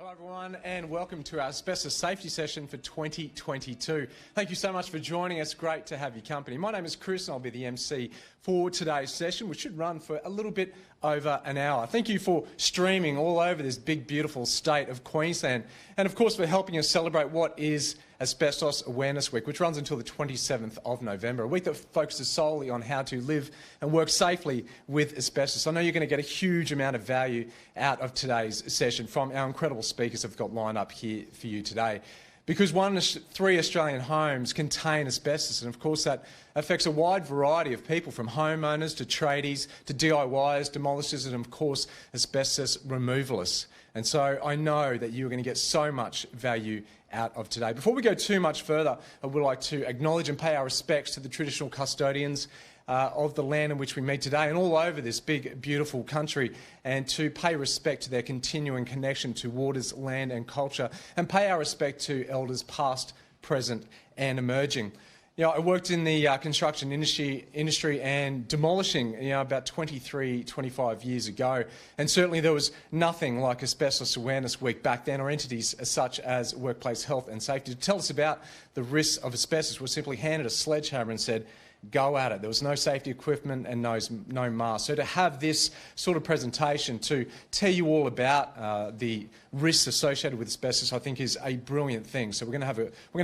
Hello everyone and welcome to our asbestos safety session for 2022. Thank you so much for joining us. Great to have your company. My name is Chris and I'll be the MC for today's session, which should run for a little bit over an hour. Thank you for streaming all over this big beautiful state of Queensland and of course for helping us celebrate what is Asbestos Awareness Week, which runs until the 27th of November, a week that focuses solely on how to live and work safely with asbestos. I know you're going to get a huge amount of value out of today's session from our incredible speakers that we've got lined up here for you today. Because 1 in 3 Australian homes contain asbestos, and of course that affects a wide variety of people, from homeowners to tradies to DIYers, demolishers and of course asbestos removalists. And so I know that you're going to get so much value out of today. Before we go too much further, I would like to acknowledge and pay our respects to the traditional custodians of the land in which we meet today and all over this big, beautiful country, and to pay respect to their continuing connection to waters, land and culture, and pay our respect to elders past, present and emerging. You know, I worked in the construction industry and demolishing, about 23, 25 years ago, and certainly there was nothing like Asbestos Awareness Week back then, or entities such as Workplace Health and Safety to tell us about the risks of asbestos. We simply handed a sledgehammer and said, go at it. There was no safety equipment and no mask. So to have this sort of presentation to tell you all about the risks associated with asbestos, I think is a brilliant thing. So we're going to have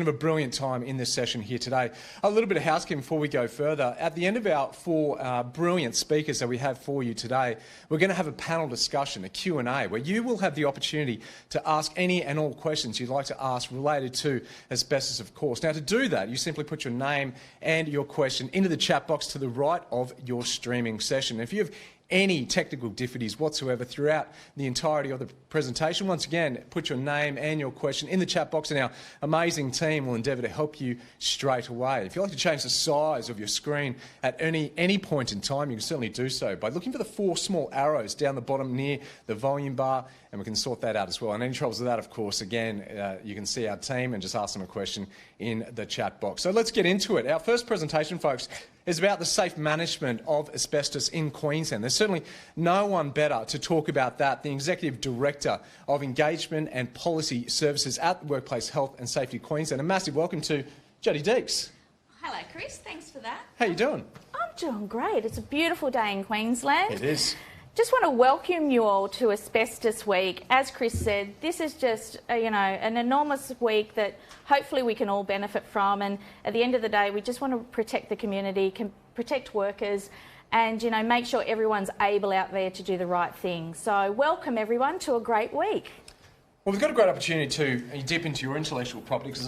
a brilliant time in this session here today. A little bit of housekeeping before we go further. At the end of our 4 brilliant speakers that we have for you today, we're going to have a panel discussion, a Q&A, where you will have the opportunity to ask any and all questions you'd like to ask related to asbestos, of course. Now, to do that, you simply put your name and your question into the chat box to the right of your streaming session. If you have any technical difficulties whatsoever throughout the entirety of the presentation, once again, put your name and your question in the chat box and our amazing team will endeavour to help you straight away. If you'd like to change the size of your screen at any point in time, you can certainly do so by looking for the 4 small arrows down the bottom near the volume bar, and we can sort that out as well. And any troubles with that, of course, again, you can see our team and just ask them a question in the chat box. So let's get into it. Our first presentation, folks, is about the safe management of asbestos in Queensland. There's certainly no one better to talk about that, the Executive Director of Engagement and Policy Services at Workplace Health and Safety Queensland. A massive welcome to Jodie Deeks. Hello Chris, thanks for that. How you doing? I'm doing great. It's a beautiful day in Queensland. It is. Just want to welcome you all to Asbestos Week. As Chris said, this is just an enormous week that hopefully we can all benefit from, and at the end of the day we just want to protect the community, protect workers, and make sure everyone's able out there to do the right thing. So welcome everyone to a great week. Well, we've got a great opportunity to dip into your intellectual property because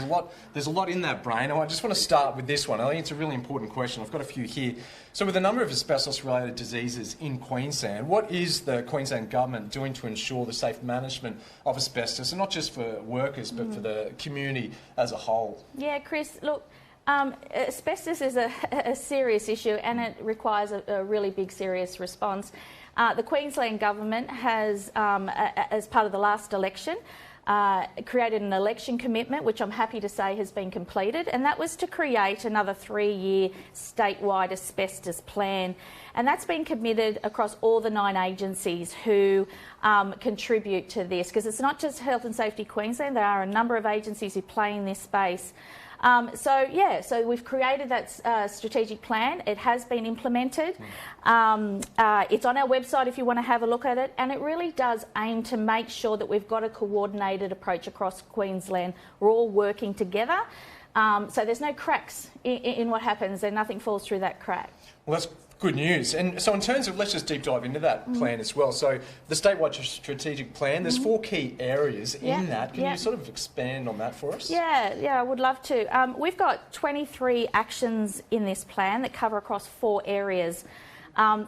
there's a lot in that brain. I just want to start with this one. I think it's a really important question. I've got a few here. So with a number of asbestos-related diseases in Queensland, what is the Queensland Government doing to ensure the safe management of asbestos, and not just for workers but for the community as a whole? Yeah, Chris, look, asbestos is a serious issue and it requires a really big, serious response. The Queensland Government has, as part of the last election, created an election commitment, which I'm happy to say has been completed, and that was to create another 3-year statewide asbestos plan. And that's been committed across all the 9 agencies who contribute to this, because it's not just Health and Safety Queensland, there are a number of agencies who play in this space. So we've created that strategic plan. It has been implemented. It's on our website if you want to have a look at it, and it really does aim to make sure that we've got a coordinated approach across Queensland. We're all working together, so there's no cracks in what happens, and nothing falls through that crack. Well, that's good news. And so in terms of, let's just deep dive into that plan as well. So the statewide strategic plan, there's 4 key areas in that. Can you sort of expand on that for us? Yeah, I would love to. We've got 23 actions in this plan that cover across 4 areas.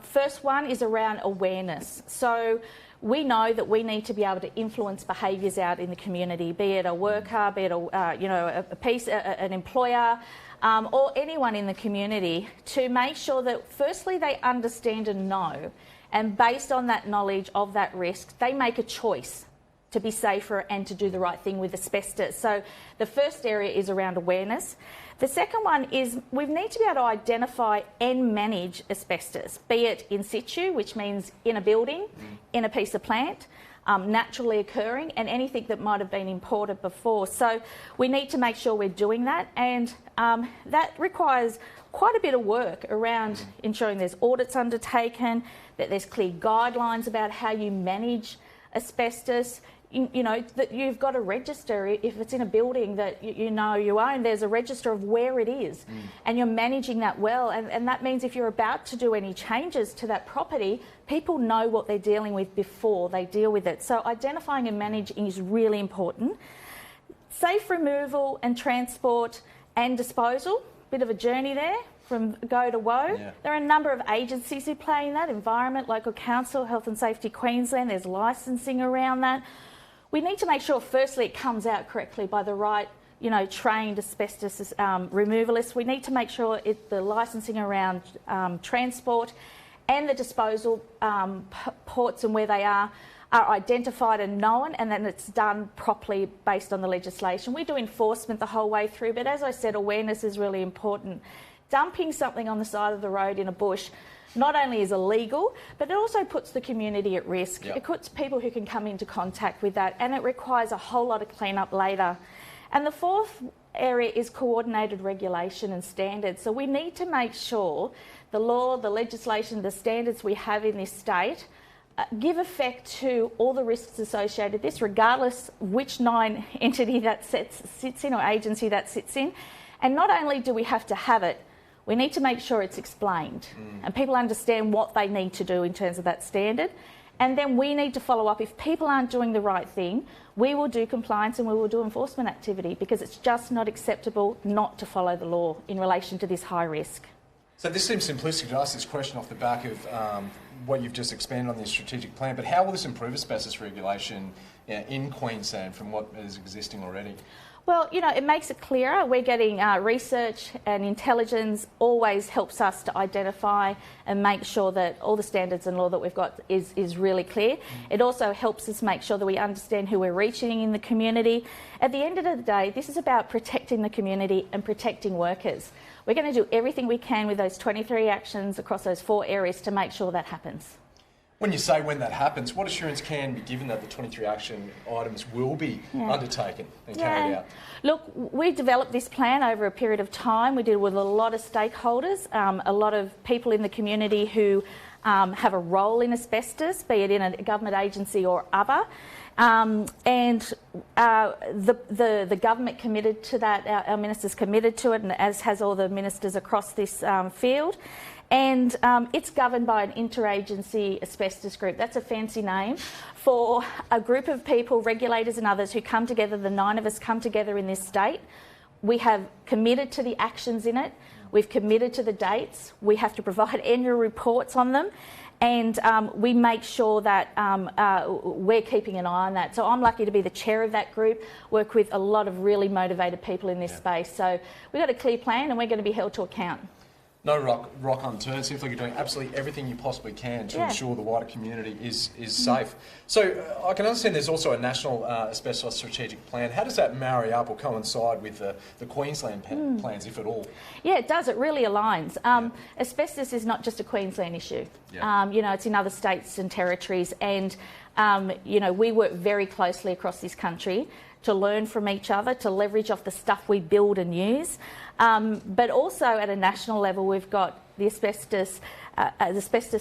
First one is around awareness. So we know that we need to be able to influence behaviours out in the community, be it a worker, be it an employer, or anyone in the community, to make sure that firstly they understand and know, and based on that knowledge of that risk, they make a choice to be safer and to do the right thing with asbestos. So the first area is around awareness. The second one is we need to be able to identify and manage asbestos, be it in situ, which means in a building, in a piece of plant, naturally occurring, and anything that might have been imported before. So we need to make sure we're doing that, and that requires quite a bit of work around ensuring there's audits undertaken, that there's clear guidelines about how you manage asbestos. You know, that you've got to register if it's in a building that you know you own. There's a register of where it is, and you're managing that well. And that means if you're about to do any changes to that property, people know what they're dealing with before they deal with it. So identifying and managing is really important. Safe removal and transport and disposal, bit of a journey there from go to woe. Yeah. There are a number of agencies who play in that: Environment, Local Council, Health and Safety Queensland. There's licensing around that. We need to make sure, firstly, it comes out correctly by the right, trained asbestos removalists. We need to make sure the licensing around transport and the disposal ports and where they are identified and known, and then it's done properly based on the legislation. We do enforcement the whole way through, but as I said, awareness is really important. Dumping something on the side of the road in a bush not only is illegal, but it also puts the community at risk. Yep. It puts people who can come into contact with that, and it requires a whole lot of clean-up later. And the fourth area is coordinated regulation and standards. So we need to make sure the law, the legislation, the standards we have in this state give effect to all the risks associated with this, regardless which 9 entity that sits in or agency that sits in. And not only do we have to have it, we need to make sure it's explained and people understand what they need to do in terms of that standard. And then we need to follow up. If people aren't doing the right thing, we will do compliance and we will do enforcement activity, because it's just not acceptable not to follow the law in relation to this high risk. So this seems simplistic to ask this question off the back of what you've just expanded on the strategic plan, but how will this improve asbestos regulation in Queensland from what is existing already? Well, it makes it clearer. We're getting research and intelligence always helps us to identify and make sure that all the standards and law that we've got is really clear. It also helps us make sure that we understand who we're reaching in the community. At the end of the day, this is about protecting the community and protecting workers. We're going to do everything we can with those 23 actions across those 4 areas to make sure that happens. When you say when that happens, what assurance can be given that the 23 action items will be undertaken and carried out? Look, we developed this plan over a period of time. We did it with a lot of stakeholders, a lot of people in the community who have a role in asbestos, be it in a government agency or other. The government committed to that, our ministers committed to it, and as has all the ministers across this field. And it's governed by an interagency asbestos group. That's a fancy name for a group of people, regulators and others, who come together. The 9 of us come together in this state. We have committed to the actions in it. We've committed to the dates. We have to provide annual reports on them. And we make sure that we're keeping an eye on that. So I'm lucky to be the chair of that group, work with a lot of really motivated people in this space. So we've got a clear plan and we're going to be held to account. No rock unturned. Seems like you're doing absolutely everything you possibly can to ensure the wider community is safe. So I can understand there's also a national asbestos strategic plan. How does that marry up or coincide with the Queensland plans, if at all? Yeah, it does. It really aligns. Asbestos is not just a Queensland issue. It's in other states and territories, and we work very closely across this country to learn from each other, to leverage off the stuff we build and use. But also at a national level, we've got the Asbestos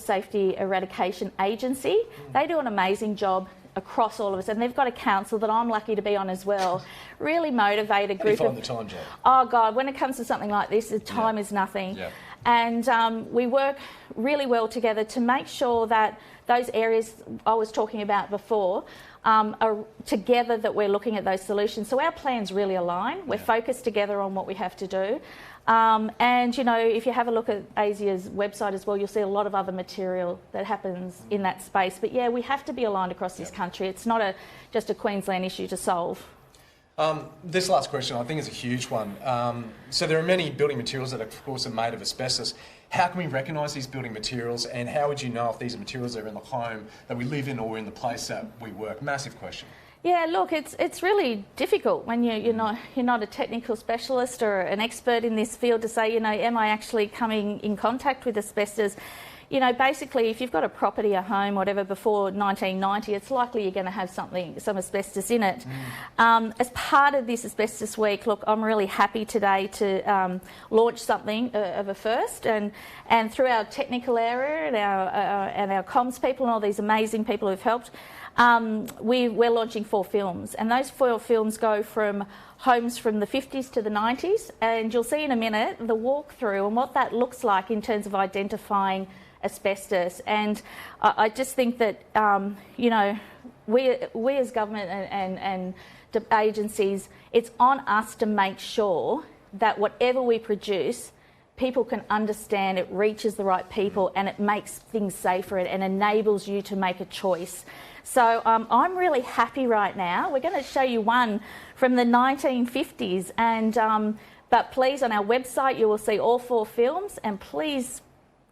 Safety Eradication Agency. They do an amazing job across all of us, and they've got a council that I'm lucky to be on as well. Really motivated group. How do you find the time, Jane? Oh God, when it comes to something like this, the time is nothing. Yeah. And we work really well together to make sure that those areas I was talking about before are together, that we're looking at those solutions. So our plans really align. We're focused together on what we have to do. And, if you have a look at ASIA's website as well, you'll see a lot of other material that happens in that space. But, we have to be aligned across this country. It's not just a Queensland issue to solve. This last question, I think, is a huge one. So there are many building materials that, of course, are made of asbestos. How can we recognise these building materials, and how would you know if these are materials that are in the home that we live in or in the place that we work? Massive question. Yeah, look, it's really difficult when you're not a technical specialist or an expert in this field to say, am I actually coming in contact with asbestos? you know, basically, if you've got a property, a home, whatever, before 1990, it's likely you're going to have some asbestos in it. As part of this Asbestos Week, look, I'm really happy today to launch something of a first, and through our technical area and our comms people and all these amazing people who've helped, we're launching 4 films, and those 4 films go from homes from the 50s to the 90s, and you'll see in a minute the walkthrough and what that looks like in terms of identifying asbestos. And I just think that, you know, we as government and agencies, it's on us to make sure that whatever we produce, people can understand, it reaches the right people, and it makes things safer and enables you to make a choice. So I'm really happy right now. We're going to show you one from the 1950s, and but please, on our website you will see all 4 films, and please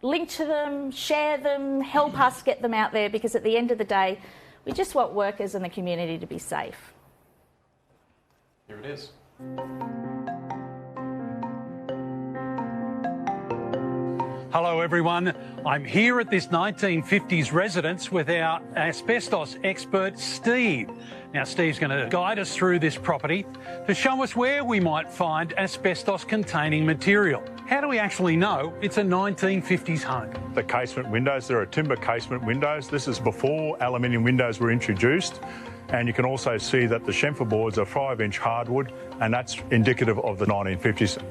link to them, share them, help us get them out there, because at the end of the day, we just want workers and the community to be safe. Here it is. Hello everyone, I'm here at this 1950s residence with our asbestos expert Steve. Now Steve's going to guide us through this property to show us where we might find asbestos containing material. How do we actually know it's a 1950s home? The casement windows, there are timber casement windows. This is before aluminium windows were introduced. And you can also see that the chamfer boards are 5-inch hardwood, and that's indicative of the 1950s.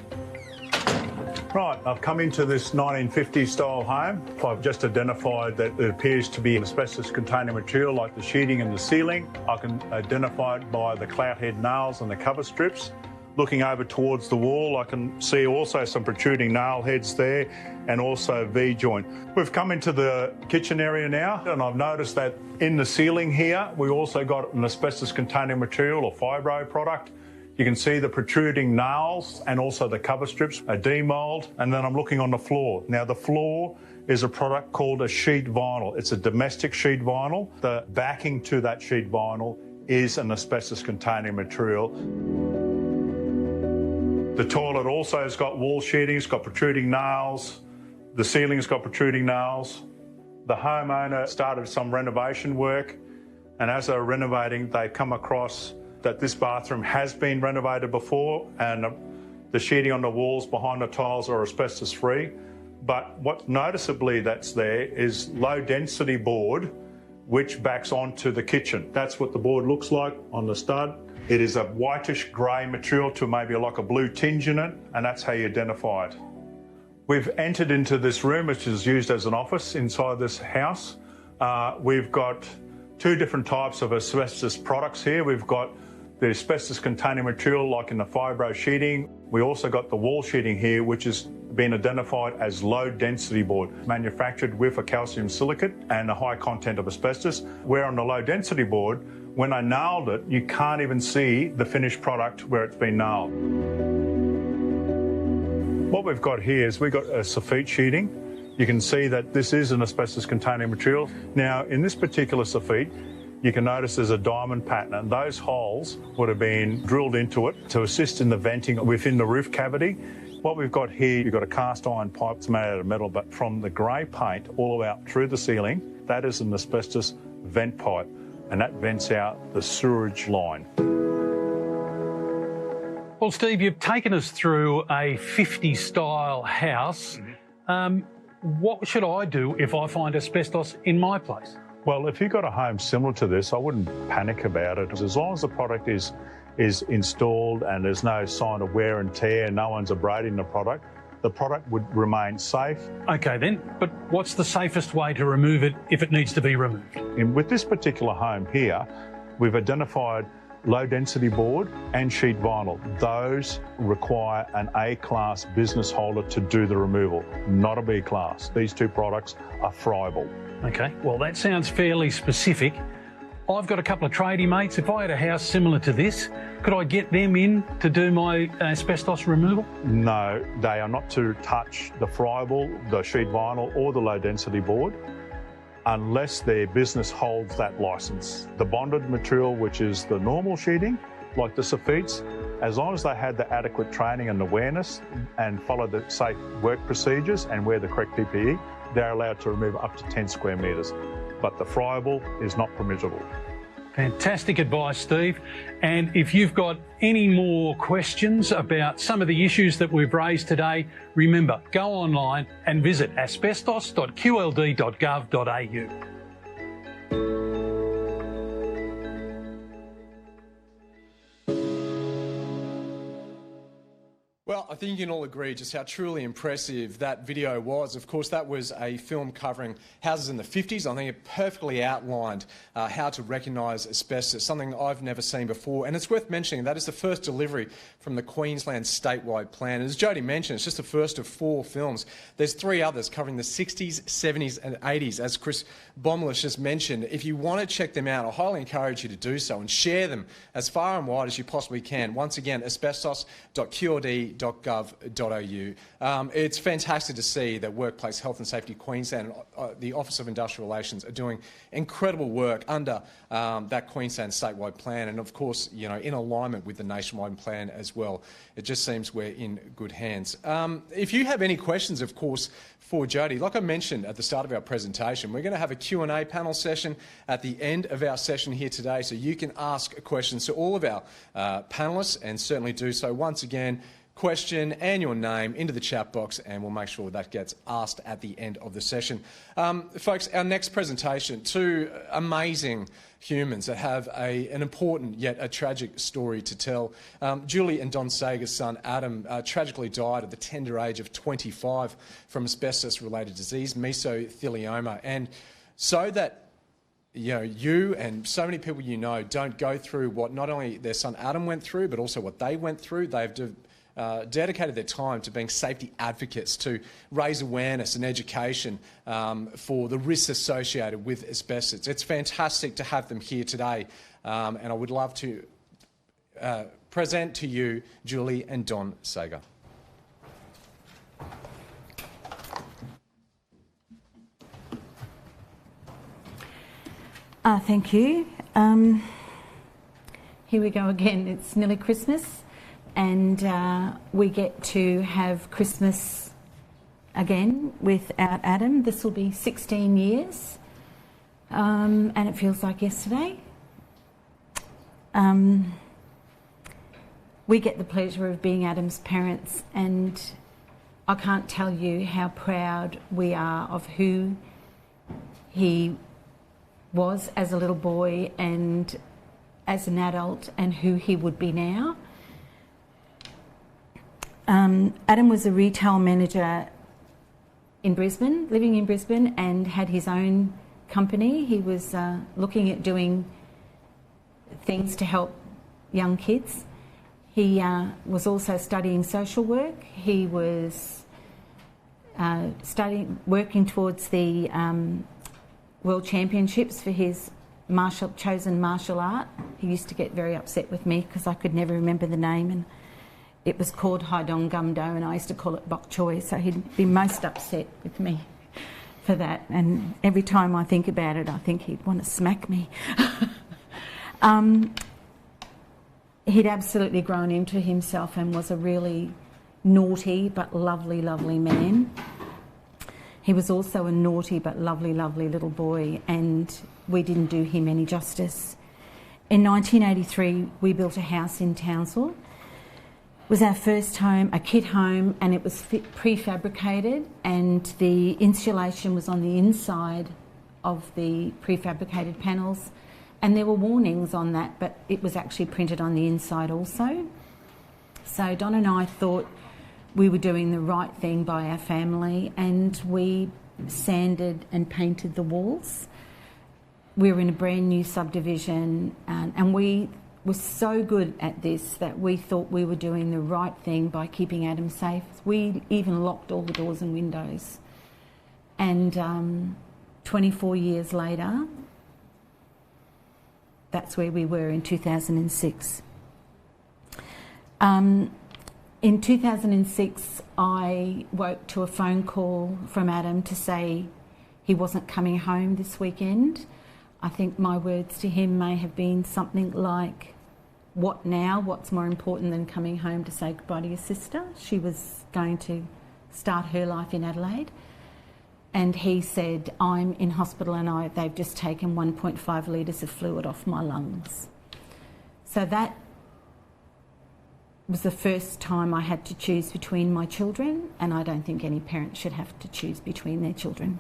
Right, I've come into this 1950s style home. I've just identified that it appears to be asbestos containing material like the sheeting and the ceiling. I can identify it by the clout head nails and the cover strips. Looking over towards the wall, I can see also some protruding nail heads there, and also V-joint. We've come into the kitchen area now, and I've noticed that in the ceiling here, we also got an asbestos containing material or fibro product. You can see the protruding nails and also the cover strips, a demould, and then I'm looking on the floor. Now the floor is a product called a sheet vinyl. It's a domestic sheet vinyl. The backing to that sheet vinyl is an asbestos containing material. The toilet also has got wall sheeting, it's got protruding nails. The ceiling's got protruding nails. The homeowner started some renovation work, and as they were renovating, they come across that this bathroom has been renovated before, and the sheeting on the walls behind the tiles are asbestos free. But what noticeably that's there is low density board which backs onto the kitchen. That's what the board looks like on the stud. It is a whitish grey material to maybe like a blue tinge in it, and that's how you identify it. We've entered into this room, which is used as an office inside this house. We've got 2 different types of asbestos products here. We've got the asbestos containing material like in the fibro sheeting. We also got the wall sheeting here, which has been identified as low density board, manufactured with a calcium silicate and a high content of asbestos. Where on the low density board, when I nailed it, you can't even see the finished product where it's been nailed. What we've got here is we've got a soffit sheeting. You can see that this is an asbestos containing material. Now, in this particular soffit, you can notice there's a diamond pattern, and those holes would have been drilled into it to assist in the venting within the roof cavity. What we've got here, you've got a cast iron pipe that's made out of metal, but from the grey paint all the way up through the ceiling, that is an asbestos vent pipe, and that vents out the sewerage line. Well, Steve, you've taken us through a 50s-style house. What should I do if I find asbestos in my place? Well, if you've got a home similar to this, I wouldn't panic about it. As long as the product is installed and there's no sign of wear and tear, no one's abrading the product would remain safe. OK then, but what's the safest way to remove it if it needs to be removed? With this particular home here, we've identified low density board and sheet vinyl. Those require an A-class business holder to do the removal, not a B-class. These 2 products are friable. OK, well that sounds fairly specific. I've got a couple of tradie mates. If I had a house similar to this, could I get them in to do my asbestos removal? No, they are not to touch the friable, the sheet vinyl or the low density board unless their business holds that licence. The bonded material, which is the normal sheeting, like the soffits, as long as they had the adequate training and awareness and followed the safe work procedures and wear the correct PPE, they're allowed to remove up to 10 square metres. But the friable is not permissible. Fantastic advice, Steve. And if you've got any more questions about some of the issues that we've raised today, remember, go online and visit asbestos.qld.gov.au. Well, I think you can all agree just how truly impressive that video was. Of course, that was a film covering houses in the 50s. I think it perfectly outlined how to recognise asbestos, something I've never seen before. And it's worth mentioning that is the first delivery from the Queensland statewide plan. And as Jodie mentioned, it's just the first of 4 films. There's 3 others covering the 60s, 70s and 80s. As Chris Bomlish just mentioned, if you want to check them out, I highly encourage you to do so and share them as far and wide as you possibly can. Once again, asbestos.qld.gov.au. It's fantastic to see that Workplace Health and Safety Queensland and the Office of Industrial Relations are doing incredible work under that Queensland statewide plan, and of course, you know, in alignment with the nationwide plan as well. It just seems we're in good hands. If you have any questions, of course, for Jodie, like I mentioned at the start of our presentation, we're going to have a Q&A panel session at the end of our session here today, so you can ask questions to all of our panellists, and certainly do so. Once again, question and your name into the chat box, and we'll make sure that gets asked at the end of the session. Folks, our next presentation, 2 amazing humans that have an important yet a tragic story to tell. Julie and Don Sager's son Adam tragically died at the tender age of 25 from asbestos-related disease, mesothelioma. And so that you and so many people you know don't go through what not only their son Adam went through, but also what they went through, they've dedicated their time to being safety advocates to raise awareness and education for the risks associated with asbestos. It's fantastic to have them here today, and I would love to present to you Julie and Don Sager. Thank you. Here we go again. It's nearly Christmas, and we get to have Christmas again without Adam. This will be 16 years, and it feels like yesterday. We get the pleasure of being Adam's parents, and I can't tell you how proud we are of who he was as a little boy and as an adult, and who he would be now. Adam was a retail manager in Brisbane, living in Brisbane, and had his own company. He was looking at doing things to help young kids. He was also studying social work. He was working towards the World Championships for his chosen martial art. He used to get very upset with me because I could never remember the name, and it was called Haidong Gumdo, and I used to call it Bok Choy, so he'd be most upset with me for that, and every time I think about it I think he'd want to smack me. He'd absolutely grown into himself and was a really naughty but lovely, lovely man. He was also a naughty but lovely, lovely little boy, and we didn't do him any justice. In 1983, we built a house in Townsville. It was our first home, a kid home, and it was prefabricated, and the insulation was on the inside of the prefabricated panels, and there were warnings on that, but it was actually printed on the inside also. So Don and I thought we were doing the right thing by our family, and we sanded and painted the walls. We were in a brand new subdivision, and we were so good at this that we thought we were doing the right thing by keeping Adam safe. We even locked all the doors and windows. And 24 years later, that's where we were in 2006. In 2006, I woke to a phone call from Adam to say he wasn't coming home this weekend. I think my words to him may have been something like, "What now? What's more important than coming home to say goodbye to your sister?" She was going to start her life in Adelaide. And he said, I'm in hospital and they've just taken 1.5 litres of fluid off my lungs. So that was the first time I had to choose between my children, and I don't think any parent should have to choose between their children.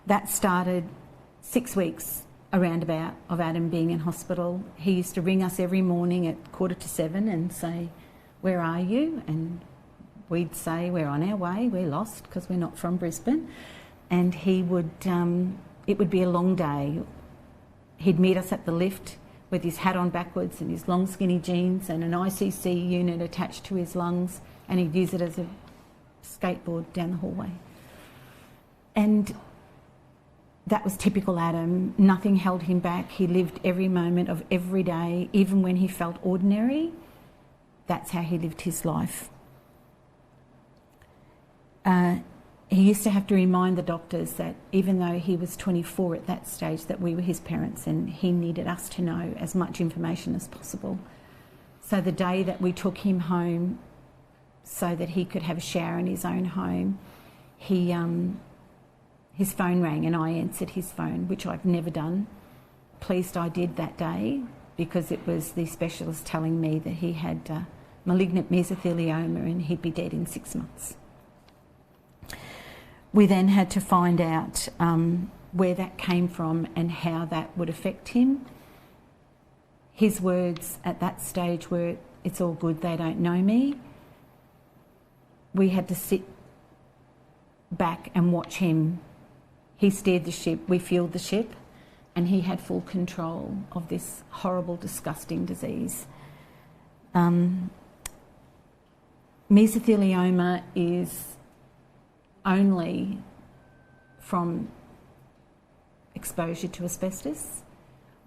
That started 6 weeks around about of Adam being in hospital. He used to ring us every morning at 6:45 and say, where are you? And we'd say, we're on our way, we're lost because we're not from Brisbane. And he would, it would be a long day. He'd meet us at the lift with his hat on backwards and his long skinny jeans and an ICC unit attached to his lungs, and he'd use it as a skateboard down the hallway. And that was typical Adam. Nothing held him back. He lived every moment of every day, even when he felt ordinary. That's how he lived his life. He used to have to remind the doctors that even though he was 24 at that stage, that we were his parents and he needed us to know as much information as possible. So the day that we took him home so that he could have a shower in his own home, his phone rang and I answered his phone, which I've never done. Pleased I did that day, because it was the specialist telling me that he had malignant mesothelioma and he'd be dead in 6 months. We then had to find out where that came from and how that would affect him. His words at that stage were, it's all good, they don't know me. We had to sit back and watch him. He steered the ship, we fueled the ship, and he had full control of this horrible, disgusting disease. Mesothelioma is only from exposure to asbestos.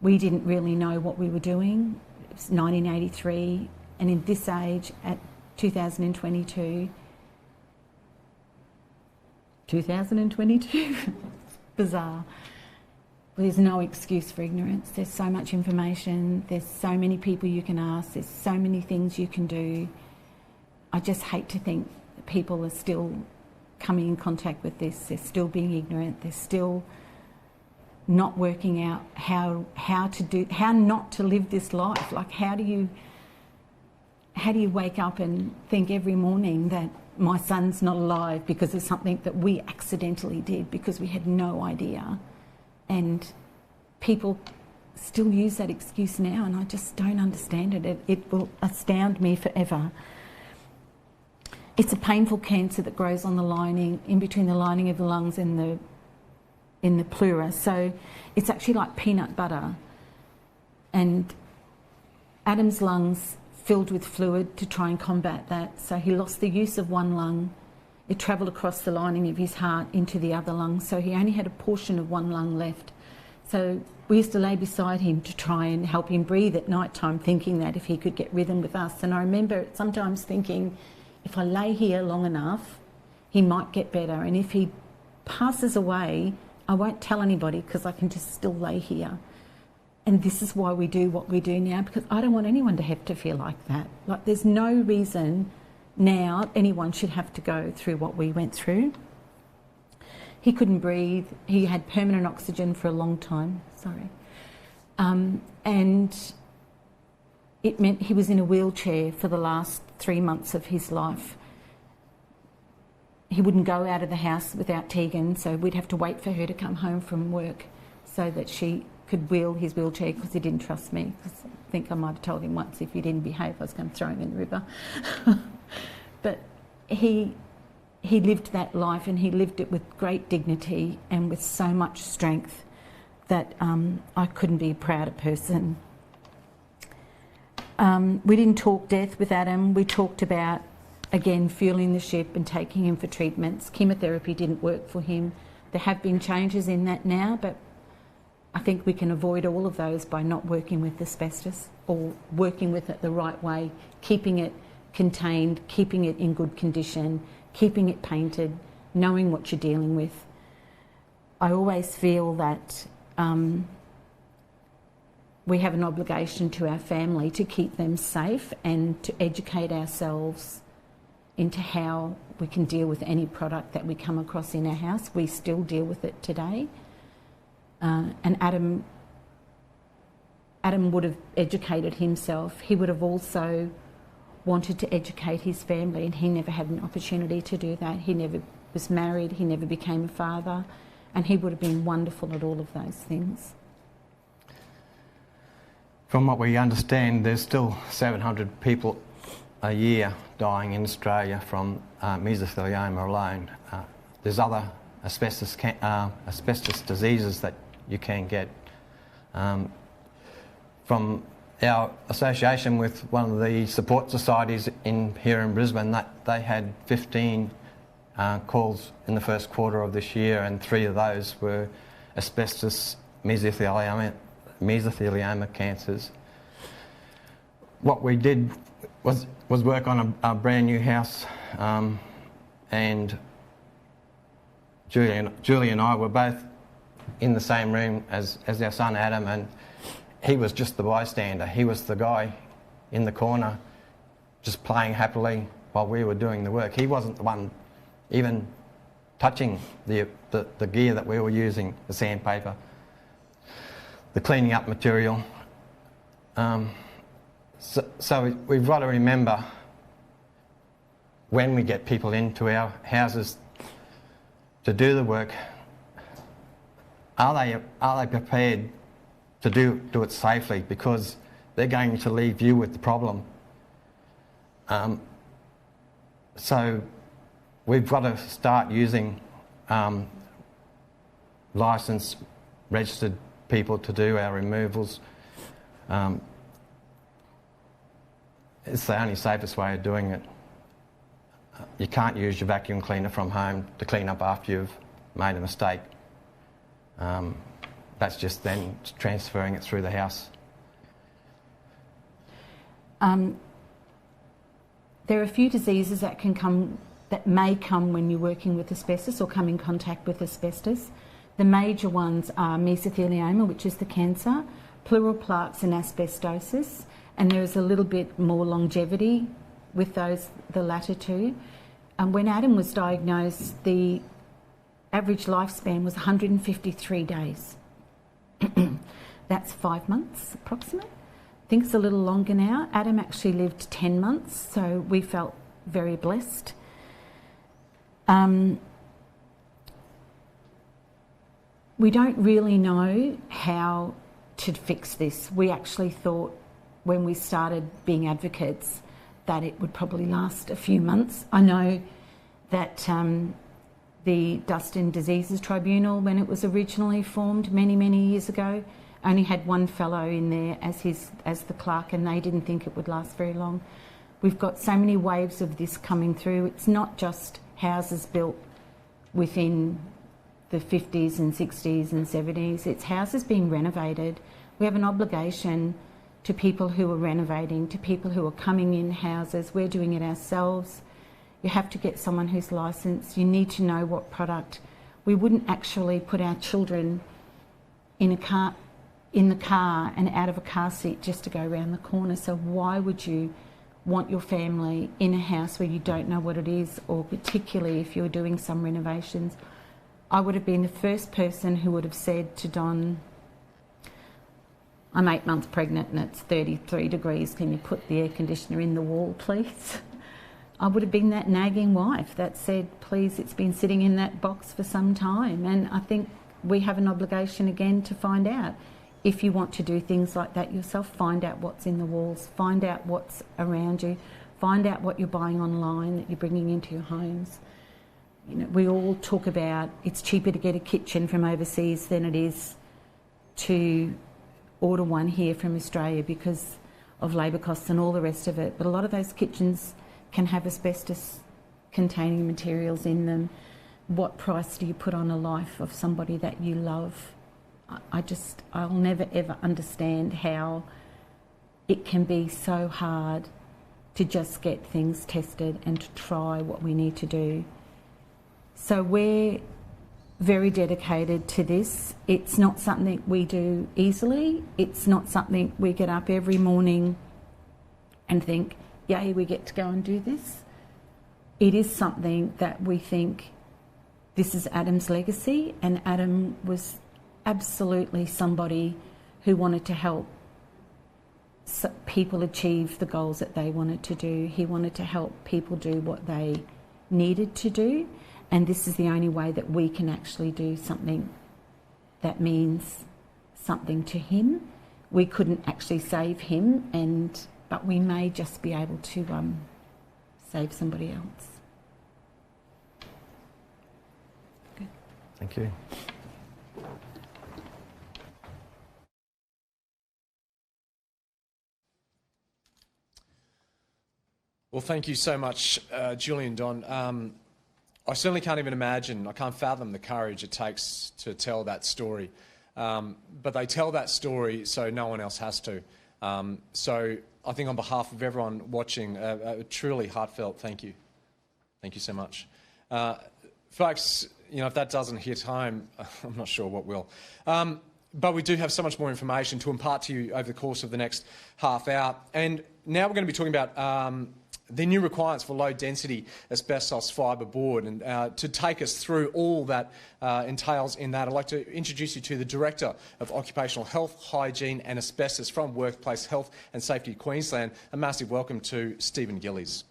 We didn't really know what we were doing. It was 1983, and in this age, at 2022, it's bizarre. There's no excuse for ignorance. There's so much information, there's so many people you can ask, there's so many things you can do. I just hate to think that people are still coming in contact with this, they're still being ignorant, they're still not working out how not to live this life. Like, how do you wake up and think every morning that my son's not alive because of something that we accidentally did because we had no idea? And people still use that excuse now, and I just don't understand it. It will astound me forever. It's a painful cancer that grows on the lining, in between the lining of the lungs and in the pleura. So it's actually like peanut butter. And Adam's lungs filled with fluid to try and combat that. So he lost the use of one lung. It travelled across the lining of his heart into the other lung. So he only had a portion of one lung left. So we used to lay beside him to try and help him breathe at night time, thinking that if he could get rhythm with us. And I remember sometimes thinking, if I lay here long enough, he might get better. And if he passes away, I won't tell anybody because I can just still lay here. And this is why we do what we do now, because I don't want anyone to have to feel like that. Like, there's no reason now anyone should have to go through what we went through. He couldn't breathe. He had permanent oxygen for a long time. And it meant he was in a wheelchair for the last 3 months of his life. He wouldn't go out of the house without Tegan, so we'd have to wait for her to come home from work so that she could wheel his wheelchair, because he didn't trust me. Because I think I might have told him once if he didn't behave, I was going to throw him in the river. But he lived that life, and he lived it with great dignity and with so much strength that I couldn't be a prouder person. We didn't talk death with Adam. We talked about, again, fueling the ship and taking him for treatments. Chemotherapy didn't work for him. There have been changes in that now, but I think we can avoid all of those by not working with asbestos, or working with it the right way, keeping it contained, keeping it in good condition, keeping it painted, knowing what you're dealing with. I always feel that we have an obligation to our family to keep them safe and to educate ourselves into how we can deal with any product that we come across in our house. We still deal with it today. And Adam would have educated himself. He would have also wanted to educate his family, and he never had an opportunity to do that. He never was married, he never became a father, and he would have been wonderful at all of those things. From what we understand, there's still 700 people a year dying in Australia from mesothelioma alone. There's other asbestos diseases that you can get. From our association with one of the support societies here in Brisbane, that they had 15 calls in the first quarter of this year, and 3 of those were asbestos mesothelioma cancers. What we did was work on a brand new house, and Julie and I were both in the same room as our son Adam, and he was just the bystander. He was the guy in the corner just playing happily while we were doing the work. He wasn't the one even touching the gear that we were using, the sandpaper, the cleaning up material. So we've got to remember, when we get people into our houses to do the work, are they prepared to do it safely, because they're going to leave you with the problem. So we've got to start using licensed, registered people to do our removals. It's the only safest way of doing it. You can't use your vacuum cleaner from home to clean up after you've made a mistake. That's just then transferring it through the house. There are a few diseases that may come when you're working with asbestos or come in contact with asbestos. The major ones are mesothelioma, which is the cancer, pleural plaques and asbestosis, and there is a little bit more longevity with those, the latter two. When Adam was diagnosed, the average lifespan was 153 days. That's 5 months approximate. I think it's a little longer now. Adam actually lived 10 months, so we felt very blessed. We don't really know how to fix this. We actually thought when we started being advocates that it would probably last a few months. I know that the Dust and Diseases Tribunal, when it was originally formed many, many years ago, only had one fellow in there as the clerk, and they didn't think it would last very long. We've got so many waves of this coming through. It's not just houses built within the 50s and 60s and 70s. It's houses being renovated. We have an obligation to people who are renovating, to people who are coming in houses. We're doing it ourselves. You have to get someone who's licensed. You need to know what product. We wouldn't actually put our children in the car and out of a car seat just to go around the corner. So why would you want your family in a house where you don't know what it is, or particularly if you're doing some renovations? I would have been the first person who would have said to Don, I'm 8 months pregnant and it's 33 degrees, can you put the air conditioner in the wall, please? I would have been that nagging wife that said, please, it's been sitting in that box for some time. And I think we have an obligation again to find out. If you want to do things like that yourself, find out what's in the walls, find out what's around you, find out what you're buying online that you're bringing into your homes. You know, we all talk about it's cheaper to get a kitchen from overseas than it is to order one here from Australia because of labour costs and all the rest of it. But a lot of those kitchens can have asbestos containing materials in them. What price do you put on a life of somebody that you love? I'll never ever understand how it can be so hard to just get things tested and to try what we need to do. So we're very dedicated to this. It's not something we do easily. It's not something we get up every morning and think, yay, we get to go and do this. it is something that we think this is Adam's legacy, and Adam was absolutely somebody who wanted to help people achieve the goals that they wanted to do. He wanted to help people do what they needed to do, and this is the only way that we can actually do something that means something to him. We couldn't actually save him, but we may just be able to save somebody else. Good. Thank you. Well, thank you so much, Julie and Don. I certainly can't even imagine, I can't fathom the courage it takes to tell that story. But they tell that story so no one else has to. So I think on behalf of everyone watching, a truly heartfelt thank you. Thank you so much. Folks, you know, if that doesn't hit home, I'm not sure what will. But we do have so much more information to impart to you over the course of the next half hour. And now we're going to be talking about the new requirements for low-density asbestos fibre board. And to take us through all that entails in that, I'd like to introduce you to the Director of Occupational Health, Hygiene and Asbestos from Workplace Health and Safety Queensland. A massive welcome to Stephen Gillies.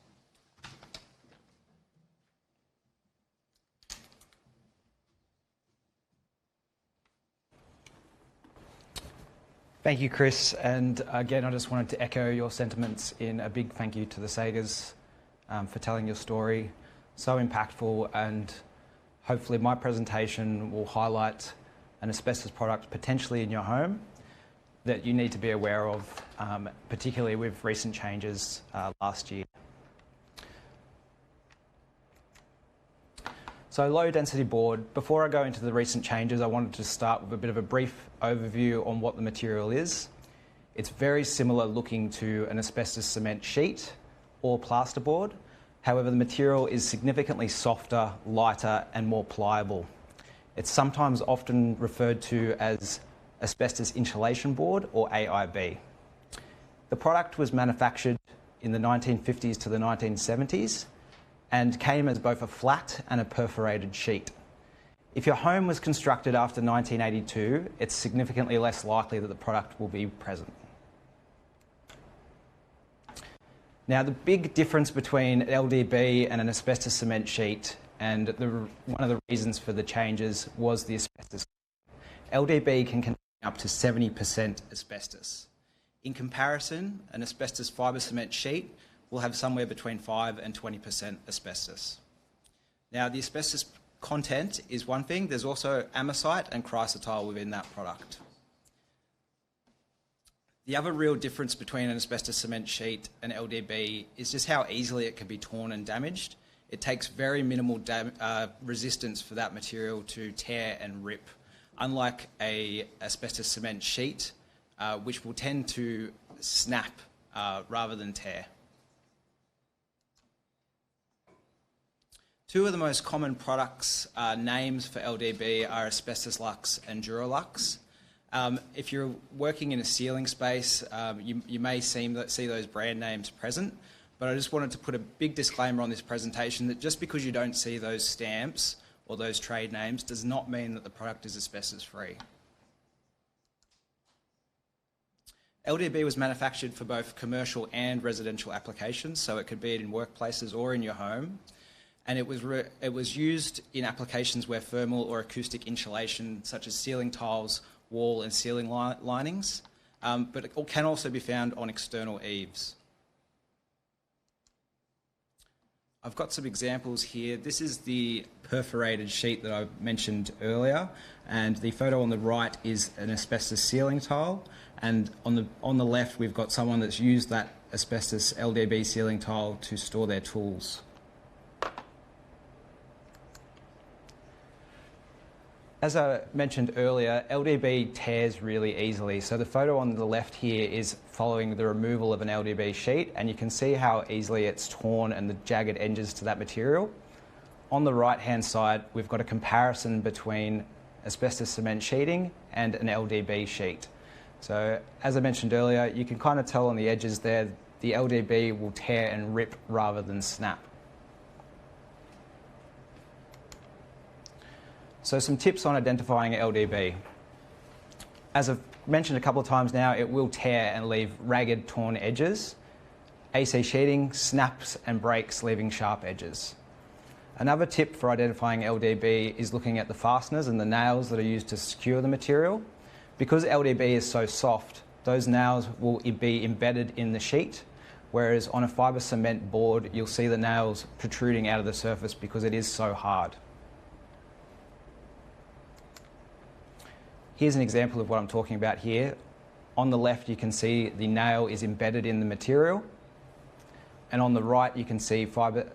Thank you, Chris. And again, I just wanted to echo your sentiments in a big thank you to the Sagers for telling your story. So impactful, and hopefully my presentation will highlight an asbestos product potentially in your home that you need to be aware of, particularly with recent changes last year. So low density board, before I go into the recent changes, I wanted to start with a bit of a brief overview on what the material is. It's very similar looking to an asbestos cement sheet or plasterboard. However, the material is significantly softer, lighter and more pliable. It's sometimes often referred to as asbestos insulation board or AIB. The product was manufactured in the 1950s to the 1970s and came as both a flat and a perforated sheet. If your home was constructed after 1982, it's significantly less likely that the product will be present. Now, the big difference between LDB and an asbestos cement sheet, and one of the reasons for the changes, was the asbestos. LDB can contain up to 70% asbestos. In comparison, an asbestos fibre cement sheet will have somewhere between 5 and 20% asbestos. Now, the asbestos content is one thing. There's also amosite and chrysotile within that product. The other real difference between an asbestos cement sheet and LDB is just how easily it can be torn and damaged. It takes very minimal resistance for that material to tear and rip, unlike a asbestos cement sheet, which will tend to snap rather than tear. Two of the most common products names for LDB are Asbestos Lux and Duralux. If you're working in a ceiling space, you may see those brand names present, but I just wanted to put a big disclaimer on this presentation that just because you don't see those stamps or those trade names does not mean that the product is asbestos free. LDB was manufactured for both commercial and residential applications, so it could be in workplaces or in your home. And it was used in applications where thermal or acoustic insulation, such as ceiling tiles, wall and ceiling linings, but it can also be found on external eaves. I've got some examples here. This is the perforated sheet that I mentioned earlier, and the photo on the right is an asbestos ceiling tile, and on the left we've got someone that's used that asbestos LDB ceiling tile to store their tools. As I mentioned earlier, LDB tears really easily. So the photo on the left here is following the removal of an LDB sheet, and you can see how easily it's torn and the jagged edges to that material. On the right-hand side, we've got a comparison between asbestos cement sheeting and an LDB sheet. So as I mentioned earlier, you can kind of tell on the edges there, the LDB will tear and rip rather than snap. So some tips on identifying LDB. As I've mentioned a couple of times now, it will tear and leave ragged, torn edges. AC sheeting snaps and breaks, leaving sharp edges. Another tip for identifying LDB is looking at the fasteners and the nails that are used to secure the material. Because LDB is so soft, those nails will be embedded in the sheet, whereas on a fibre cement board, you'll see the nails protruding out of the surface because it is so hard. Here's an example of what I'm talking about here. On the left, you can see the nail is embedded in the material, and on the right, you can see fibre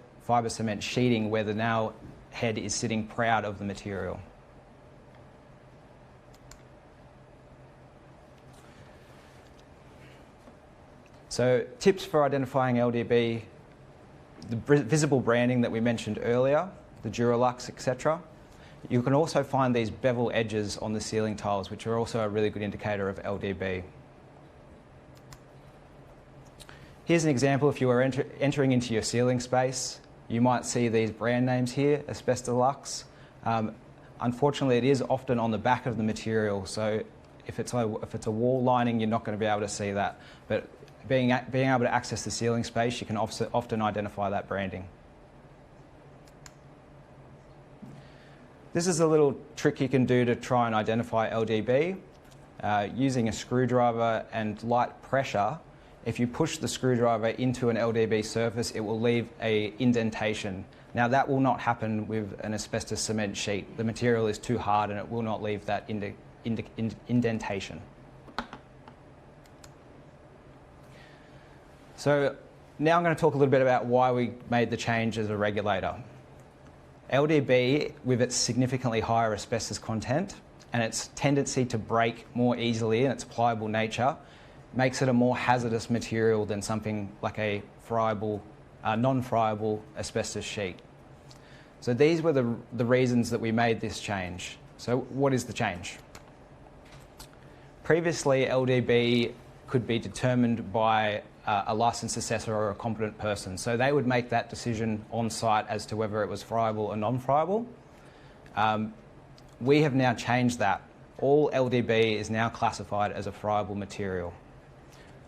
cement sheeting where the nail head is sitting proud of the material. So tips for identifying LDB, the visible branding that we mentioned earlier, the Duralux, etc. You can also find these bevel edges on the ceiling tiles, which are also a really good indicator of LDB. Here's an example. If you were entering into your ceiling space, you might see these brand names here, Asbestos. Unfortunately, it is often on the back of the material, so if it's a wall lining, you're not going to be able to see that. But being able to access the ceiling space, you can often identify that branding. This is a little trick you can do to try and identify LDB. Using a screwdriver and light pressure, if you push the screwdriver into an LDB surface, it will leave an indentation. Now that will not happen with an asbestos cement sheet. The material is too hard and it will not leave that indentation. So now I'm going to talk a little bit about why we made the change as a regulator. LDB, with its significantly higher asbestos content and its tendency to break more easily and its pliable nature, makes it a more hazardous material than something like a non-friable asbestos sheet. So these were the reasons that we made this change. So what is the change? Previously, LDB could be determined by a licensed assessor or a competent person. So they would make that decision on site as to whether it was friable or non-friable. We have now changed that. All LDB is now classified as a friable material.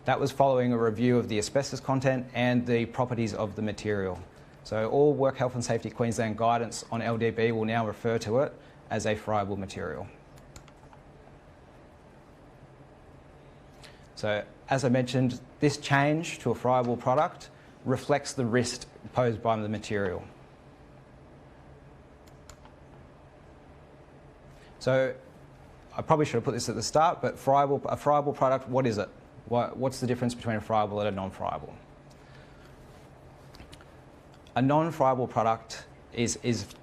That was following a review of the asbestos content and the properties of the material. So all Work Health and Safety Queensland guidance on LDB will now refer to it as a friable material. So as I mentioned, this change to a friable product reflects the risk posed by the material. So I probably should have put this at the start, but a friable product, what is it? What's the difference between a friable and a non-friable? A non-friable product is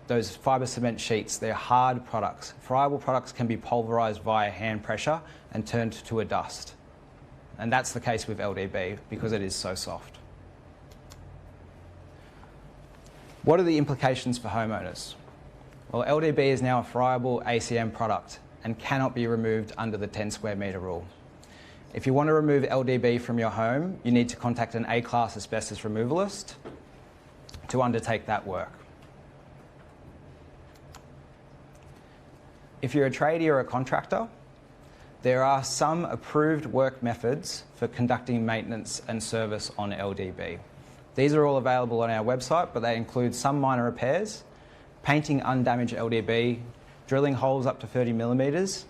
those fibre cement sheets. They're hard products. Friable products can be pulverised via hand pressure and turned to a dust. And that's the case with LDB because it is so soft. What are the implications for homeowners? Well, LDB is now a friable ACM product and cannot be removed under the 10 square metre rule. If you want to remove LDB from your home, you need to contact an A-class asbestos removalist to undertake that work. If you're a tradie or a contractor, there are some approved work methods for conducting maintenance and service on LDB. These are all available on our website, but they include some minor repairs, painting undamaged LDB, drilling holes up to 30 millimetres,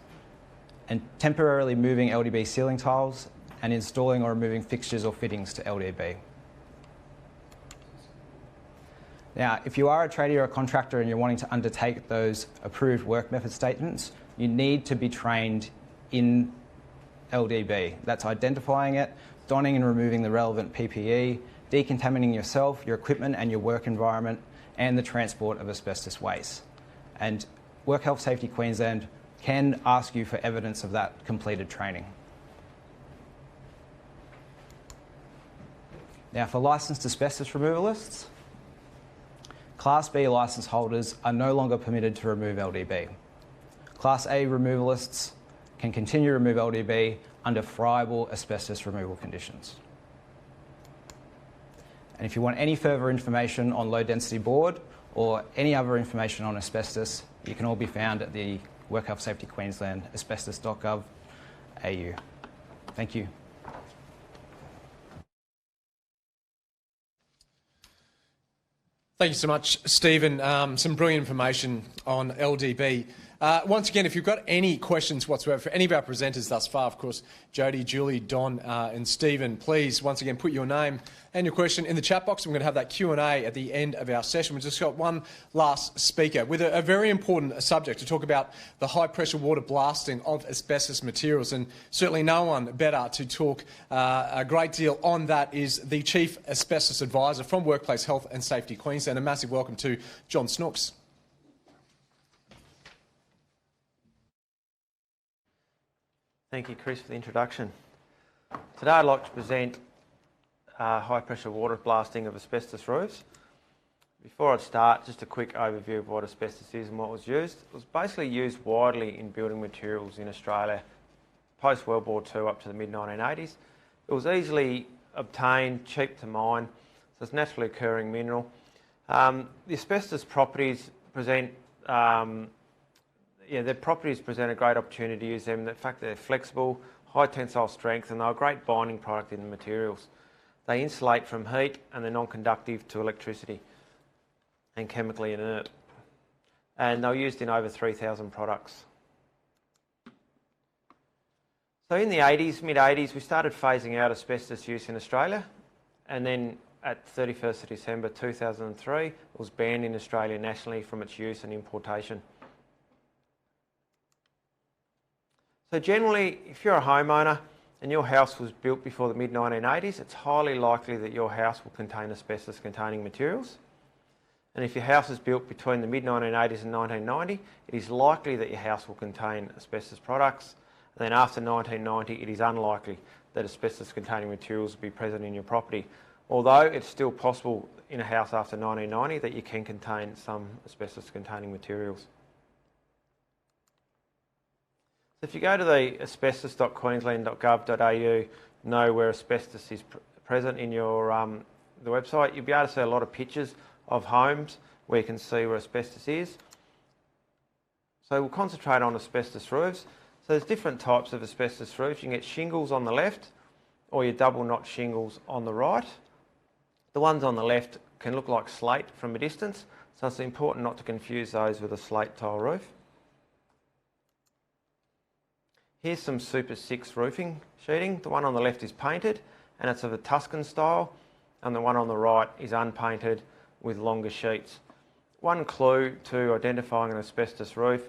and temporarily moving LDB ceiling tiles, and installing or removing fixtures or fittings to LDB. Now, if you are a tradie or a contractor and you're wanting to undertake those approved work method statements, you need to be trained in LDB. That's identifying it, donning and removing the relevant PPE, decontaminating yourself, your equipment and your work environment, and the transport of asbestos waste. And Work Health Safety Queensland can ask you for evidence of that completed training. Now, for licensed asbestos removalists, Class B licence holders are no longer permitted to remove LDB. Class A removalists can continue to remove LDB under friable asbestos removal conditions. And if you want any further information on low density board or any other information on asbestos, you can all be found at the Work Health Safety Queensland asbestos.gov.au. Thank you. Thank you so much, Stephen. Some brilliant information on LDB. Once again, if you've got any questions whatsoever for any of our presenters thus far, of course, Jodie, Julie, Don and Stephen, please, once again, put your name and your question in the chat box. We're going to have that Q&A at the end of our session. We've just got one last speaker with a very important subject to talk about the high-pressure water blasting of asbestos materials, and certainly no one better to talk a great deal on that is the Chief Asbestos Advisor from Workplace Health and Safety Queensland. A massive welcome to John Snooks. Thank you, Chris, for the introduction. Today I'd like to present high-pressure water blasting of asbestos roofs. Before I start, just a quick overview of what asbestos is and what was used. It was basically used widely in building materials in Australia post-World War II up to the mid-1980s. It was easily obtained, cheap to mine, so it's a naturally occurring mineral. The asbestos properties present their properties present a great opportunity to use them. In fact, they're flexible, high tensile strength, and they're a great binding product in the materials. They insulate from heat and they're non-conductive to electricity and chemically inert. And they're used in over 3,000 products. So in the mid-80s, we started phasing out asbestos use in Australia, and then at 31st of December 2003, it was banned in Australia nationally from its use and importation. So generally, if you're a homeowner and your house was built before the mid-1980s, it's highly likely that your house will contain asbestos-containing materials. And if your house is built between the mid-1980s and 1990, it is likely that your house will contain asbestos products. And then after 1990, it is unlikely that asbestos-containing materials will be present in your property. Although it's still possible in a house after 1990 that you can contain some asbestos-containing materials. If you go to the asbestos.queensland.gov.au, know where asbestos is present in your the website, you'll be able to see a lot of pictures of homes where you can see where asbestos is. So we'll concentrate on asbestos roofs. So there's different types of asbestos roofs. You can get shingles on the left or your double notch shingles on the right. The ones on the left can look like slate from a distance, so it's important not to confuse those with a slate tile roof. Here's some Super 6 roofing sheeting. The one on the left is painted and it's of a Tuscan style, and the one on the right is unpainted with longer sheets. One clue to identifying an asbestos roof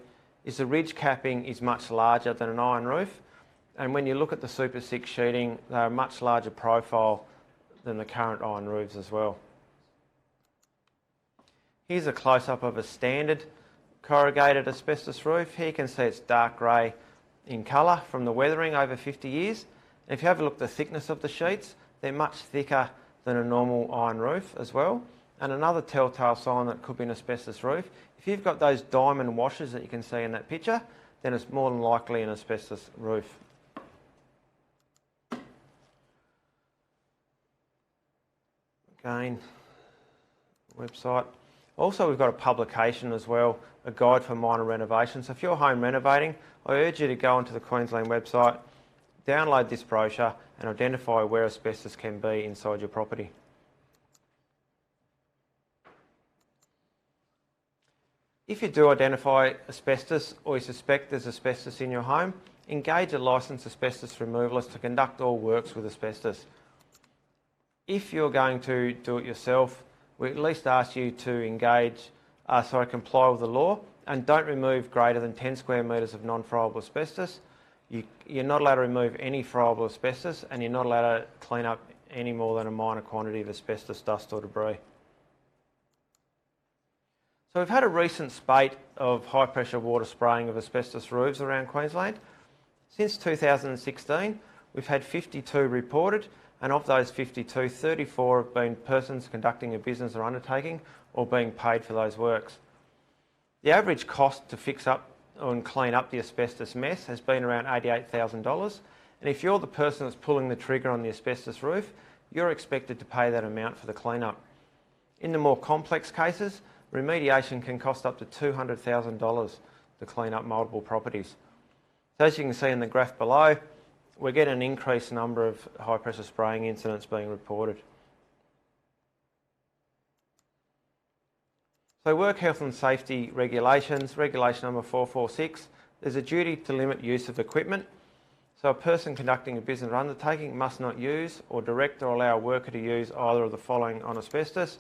is the ridge capping is much larger than an iron roof, and when you look at the Super 6 sheeting, they're a much larger profile than the current iron roofs as well. Here's a close-up of a standard corrugated asbestos roof. Here you can see it's dark grey in colour from the weathering over 50 years. And if you have a look at the thickness of the sheets, they're much thicker than a normal iron roof as well. And another telltale sign that it could be an asbestos roof, if you've got those diamond washes that you can see in that picture, then it's more than likely an asbestos roof. Again, website. Also, we've got a publication as well, a guide for minor renovation. So if you're home renovating, I urge you to go onto the Queensland website, download this brochure and identify where asbestos can be inside your property. If you do identify asbestos or you suspect there's asbestos in your home, engage a licensed asbestos removalist to conduct all works with asbestos. If you're going to do it yourself, we at least ask you to comply with the law and don't remove greater than 10 square metres of non-friable asbestos. You're not allowed to remove any friable asbestos, and you're not allowed to clean up any more than a minor quantity of asbestos dust or debris. So we've had a recent spate of high pressure water spraying of asbestos roofs around Queensland. Since 2016, we've had 52 reported, and of those 52, 34 have been persons conducting a business or undertaking or being paid for those works. The average cost to fix up and clean up the asbestos mess has been around $88,000, and if you're the person that's pulling the trigger on the asbestos roof, you're expected to pay that amount for the clean-up. In the more complex cases, remediation can cost up to $200,000 to clean up multiple properties. So as you can see in the graph below, we're getting an increased number of high pressure spraying incidents being reported. So work health and safety regulations, regulation number 446, there's a duty to limit use of equipment. So a person conducting a business undertaking must not use or direct or allow a worker to use either of the following on asbestos.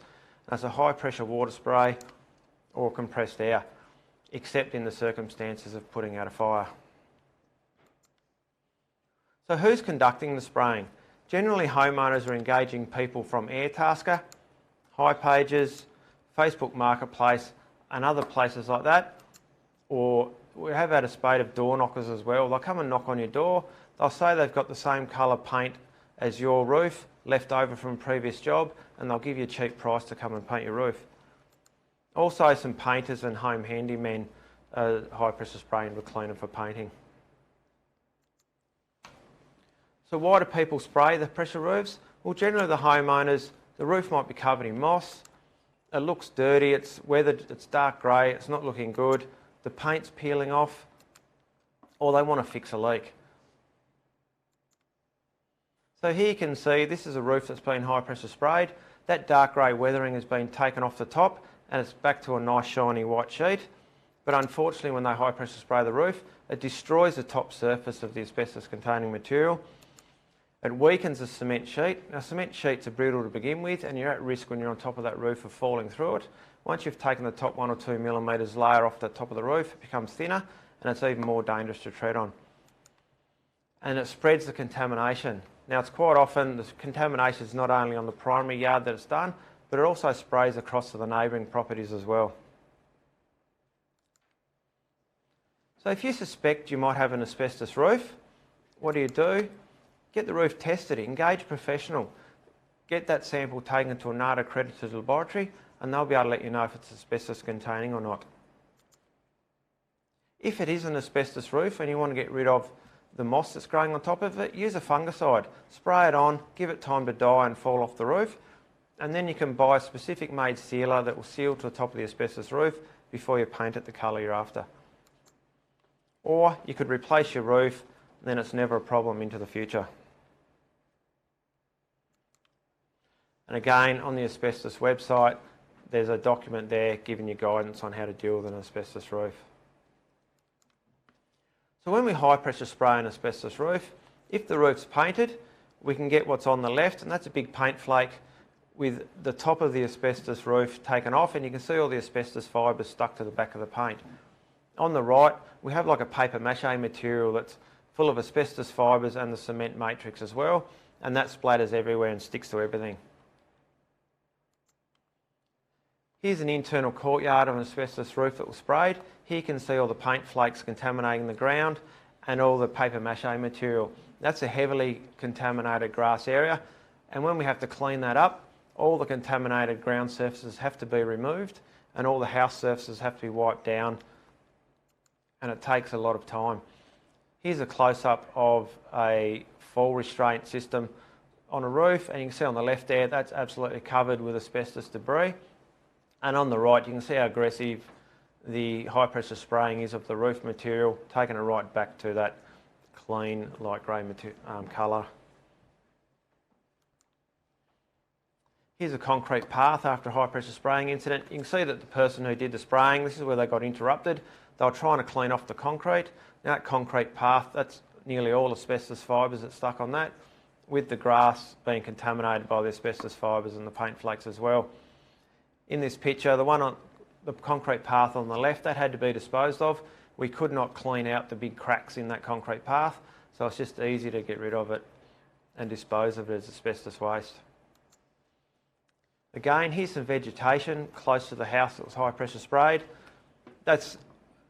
That's a high pressure water spray or compressed air, except in the circumstances of putting out a fire. So who's conducting the spraying? Generally homeowners are engaging people from Airtasker, Hipages, Facebook Marketplace and other places like that, or we have had a spate of door knockers as well. They'll come and knock on your door, they'll say they've got the same colour paint as your roof left over from a previous job, and they'll give you a cheap price to come and paint your roof. Also some painters and home handymen high pressure spraying with cleaner for painting. So why do people spray the pressure roofs? Well, generally the homeowners, the roof might be covered in moss, it looks dirty, it's weathered, it's dark grey, it's not looking good, the paint's peeling off, or they want to fix a leak. So here you can see this is a roof that's been high pressure sprayed. That dark grey weathering has been taken off the top and it's back to a nice shiny white sheet. But unfortunately when they high pressure spray the roof, it destroys the top surface of the asbestos containing material. It weakens the cement sheet. Now cement sheets are brittle to begin with and you're at risk when you're on top of that roof of falling through it. Once you've taken the top 1 or 2 millimetres layer off the top of the roof, it becomes thinner and it's even more dangerous to tread on. And it spreads the contamination. Now it's quite often the contamination is not only on the primary yard that it's done, but it also sprays across to the neighbouring properties as well. So if you suspect you might have an asbestos roof, what do? Get the roof tested, engage a professional, get that sample taken to a NATA accredited laboratory and they'll be able to let you know if it's asbestos containing or not. If it is an asbestos roof and you want to get rid of the moss that's growing on top of it, use a fungicide, spray it on, give it time to die and fall off the roof, and then you can buy a specific made sealer that will seal to the top of the asbestos roof before you paint it the colour you're after. Or you could replace your roof, then it's never a problem into the future. And again, on the asbestos website, there's a document there giving you guidance on how to deal with an asbestos roof. So when we high pressure spray an asbestos roof, if the roof's painted, we can get what's on the left, and that's a big paint flake with the top of the asbestos roof taken off, and you can see all the asbestos fibres stuck to the back of the paint. On the right, we have like a paper mache material that's full of asbestos fibres and the cement matrix as well, and that splatters everywhere and sticks to everything. Here's an internal courtyard of an asbestos roof that was sprayed. Here you can see all the paint flakes contaminating the ground and all the paper mache material. That's a heavily contaminated grass area, and when we have to clean that up, all the contaminated ground surfaces have to be removed and all the house surfaces have to be wiped down, and it takes a lot of time. Here's a close-up of a fall restraint system on a roof, and you can see on the left there that's absolutely covered with asbestos debris. And on the right, you can see how aggressive the high pressure spraying is of the roof material, taking it right back to that clean light grey colour. Here's a concrete path after a high pressure spraying incident. You can see that the person who did the spraying, this is where they got interrupted. They were trying to clean off the concrete. Now that concrete path, that's nearly all asbestos fibres that stuck on that, with the grass being contaminated by the asbestos fibres and the paint flakes as well. In this picture, the one on the concrete path on the left, that had to be disposed of. We could not clean out the big cracks in that concrete path, so it's just easy to get rid of it and dispose of it as asbestos waste. Again, here's some vegetation close to the house that was high pressure sprayed. That's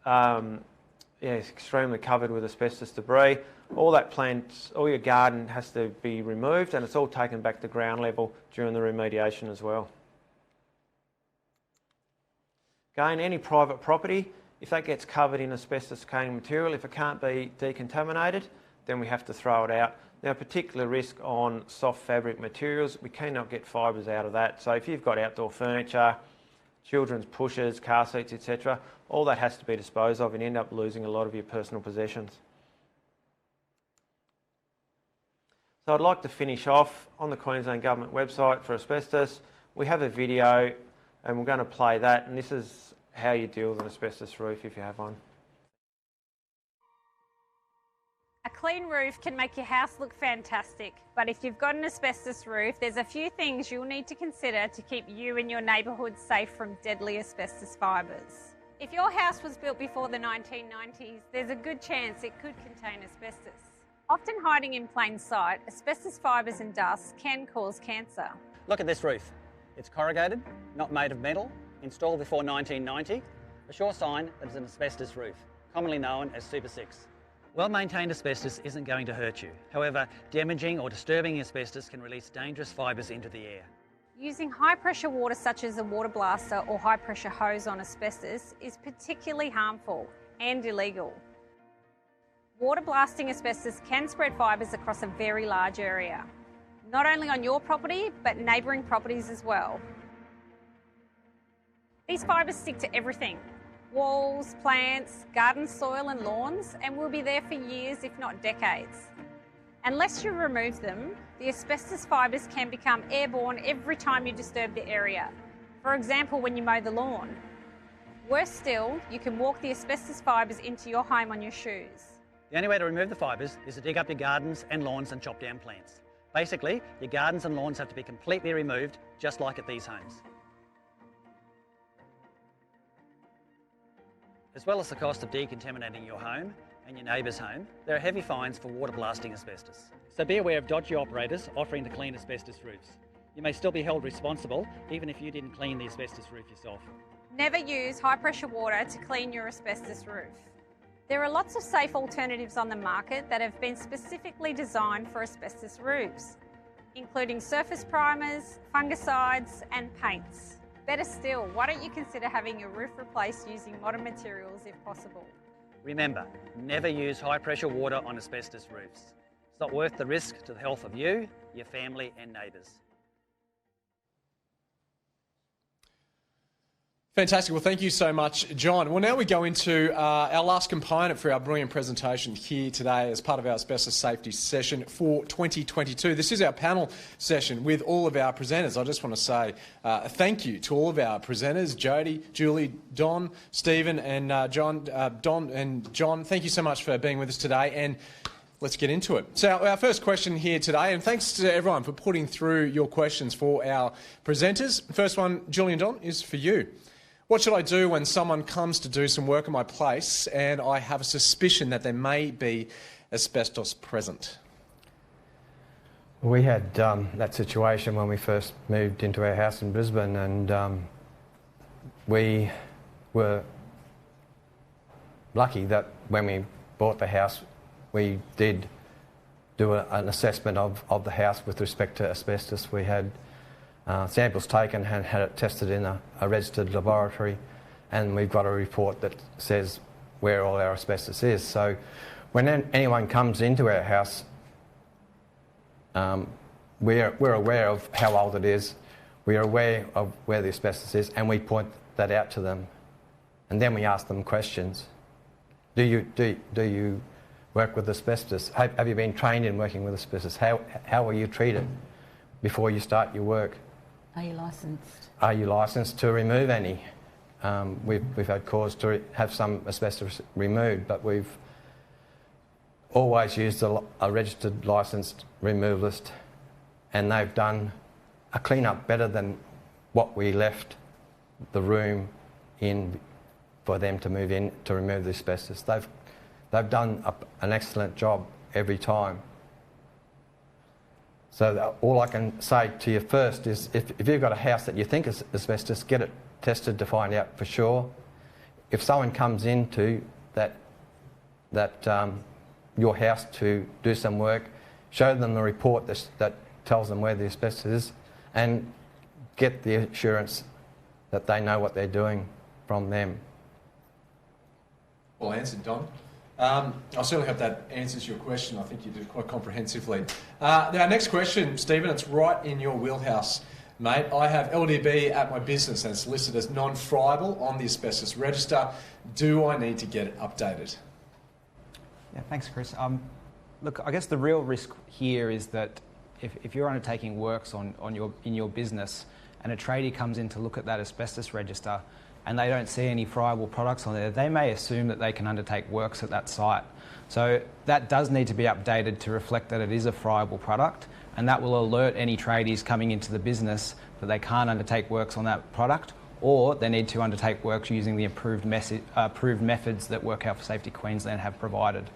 it's extremely covered with asbestos debris. All that plant, all your garden has to be removed, and it's all taken back to ground level during the remediation as well. Again, any private property, if that gets covered in asbestos-containing material, if it can't be decontaminated, then we have to throw it out. Now, particular risk on soft fabric materials, we cannot get fibres out of that. So if you've got outdoor furniture, children's pushers, car seats, etc. All that has to be disposed of, and you end up losing a lot of your personal possessions. So I'd like to finish off on the Queensland Government website for asbestos. We have a video and we're going to play that, and this is how you deal with an asbestos roof if you have one. A clean roof can make your house look fantastic, but if you've got an asbestos roof, there's a few things you'll need to consider to keep you and your neighbourhood safe from deadly asbestos fibres. If your house was built before the 1990s, there's a good chance it could contain asbestos. Often hiding in plain sight, asbestos fibres and dust can cause cancer. Look at this roof. It's corrugated, not made of metal, installed before 1990, a sure sign that it's an asbestos roof, commonly known as Super 6. Well-maintained asbestos isn't going to hurt you. However, damaging or disturbing asbestos can release dangerous fibres into the air. Using high-pressure water such as a water blaster or high-pressure hose on asbestos is particularly harmful and illegal. Water blasting asbestos can spread fibres across a very large area, not only on your property, but neighbouring properties as well. These fibres stick to everything: walls, plants, garden soil and lawns, and will be there for years, if not decades. Unless you remove them, the asbestos fibres can become airborne every time you disturb the area. For example, when you mow the lawn. Worse still, you can walk the asbestos fibres into your home on your shoes. The only way to remove the fibres is to dig up your gardens and lawns and chop down plants. Basically, your gardens and lawns have to be completely removed, just like at these homes. As well as the cost of decontaminating your home and your neighbour's home, there are heavy fines for water blasting asbestos. So be aware of dodgy operators offering to clean asbestos roofs. You may still be held responsible even if you didn't clean the asbestos roof yourself. Never use high-pressure water to clean your asbestos roof. There are lots of safe alternatives on the market that have been specifically designed for asbestos roofs, including surface primers, fungicides and paints. Better still, why don't you consider having your roof replaced using modern materials if possible? Remember, never use high-pressure water on asbestos roofs. It's not worth the risk to the health of you, your family and neighbours. Fantastic. Well, thank you so much, John. Well, now we go into our last component for our brilliant presentation here today as part of our asbestos safety session for 2022. This is our panel session with all of our presenters. I just want to say thank you to all of our presenters, Jodie, Julie, Don, Stephen and John. Don and John, thank you so much for being with us today, and let's get into it. So our first question here today, and thanks to everyone for putting through your questions for our presenters. First one, Julie and Don, is for you. What should I do when someone comes to do some work in my place and I have a suspicion that there may be asbestos present? We had that situation when we first moved into our house in Brisbane, and we were lucky that when we bought the house we did do an assessment of the house with respect to asbestos. We had samples taken and had it tested in a registered laboratory, and we've got a report that says where all our asbestos is. So when anyone comes into our house, we're aware of how old it is, we're aware of where the asbestos is, and we point that out to them. And then we ask them questions. Do you work with asbestos? Have you been trained in working with asbestos? How are you treated before you start your work? Are you licensed? Are you licensed to remove any? We've had cause to have some asbestos removed, but we've always used a registered licensed removalist, and they've done a clean-up better than what we left the room in for them to move in to remove the asbestos. They've done an excellent job every time. So all I can say to you first is if you've got a house that you think is asbestos, get it tested to find out for sure. If someone comes into your house to do some work, show them the report that tells them where the asbestos is, and get the assurance that they know what they're doing from them. Well answered, Don. I certainly hope that answers your question. I think you did quite comprehensively. Our next question, Stephen, it's right in your wheelhouse Mate, I have LDB at my business and it's listed as non-friable on the asbestos register. Do I need to get it updated? Yeah, thanks, Chris. Look, I guess the real risk here is that if you're undertaking works in your business and a tradie comes in to look at that asbestos register and they don't see any friable products on there, they may assume that they can undertake works at that site. So that does need to be updated to reflect that it is a friable product, and that will alert any tradies coming into the business that they can't undertake works on that product, or they need to undertake works using the approved methods that Work Health Safety Queensland have provided.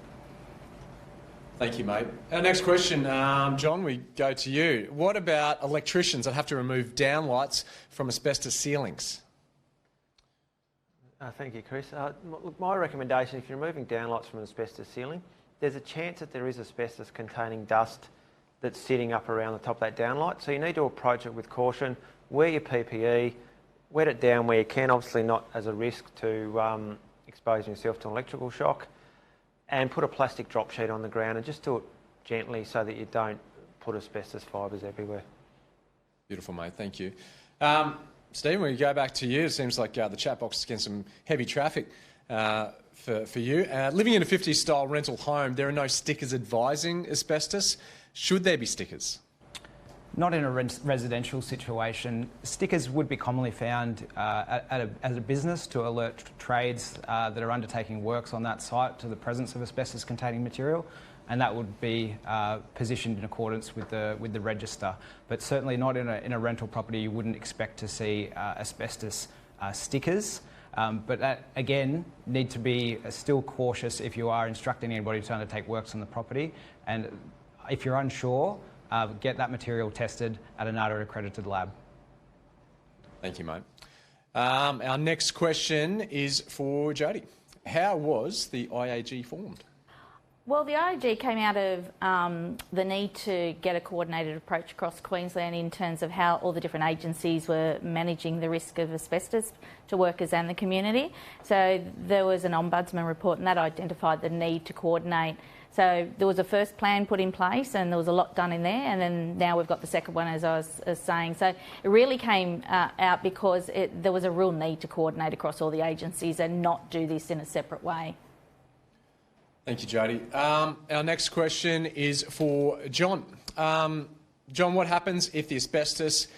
Thank you, mate. Our next question, John, we go to you. What about electricians that have to remove downlights from asbestos ceilings? Thank you, Chris. Look, my recommendation, if you're removing downlights from an asbestos ceiling, there's a chance that there is asbestos containing dust that's sitting up around the top of that downlight. So you need to approach it with caution. Wear your PPE, wet it down where you can, obviously not as a risk to exposing yourself to an electrical shock, and put a plastic drop sheet on the ground and just do it gently so that you don't put asbestos fibres everywhere. Beautiful, mate. Thank you. Stephen, we go back to you. It seems like the chat box is getting some heavy traffic for you. Living in a 50s style rental home, there are no stickers advising asbestos. Should there be stickers? Not in a residential situation. Stickers would be commonly found as a business to alert trades that are undertaking works on that site to the presence of asbestos-containing material, and that would be positioned in accordance with the register. But certainly not in a rental property. You wouldn't expect to see asbestos stickers. But that, again, need to be still cautious if you are instructing anybody to undertake works on the property. And if you're unsure, get that material tested at an accredited lab. Thank you, mate. Our next question is for Jody. How was the IAG formed? Well, the IAG came out of the need to get a coordinated approach across Queensland in terms of how all the different agencies were managing the risk of asbestos to workers and the community. So there was an ombudsman report and that identified the need to coordinate. So there was a first plan put in place and there was a lot done in there, and then now we've got the second one, as I was saying. So it really came out because there was a real need to coordinate across all the agencies and not do this in a separate way. Thank you, Jody. Our next question is for John. John, what happens if the asbestos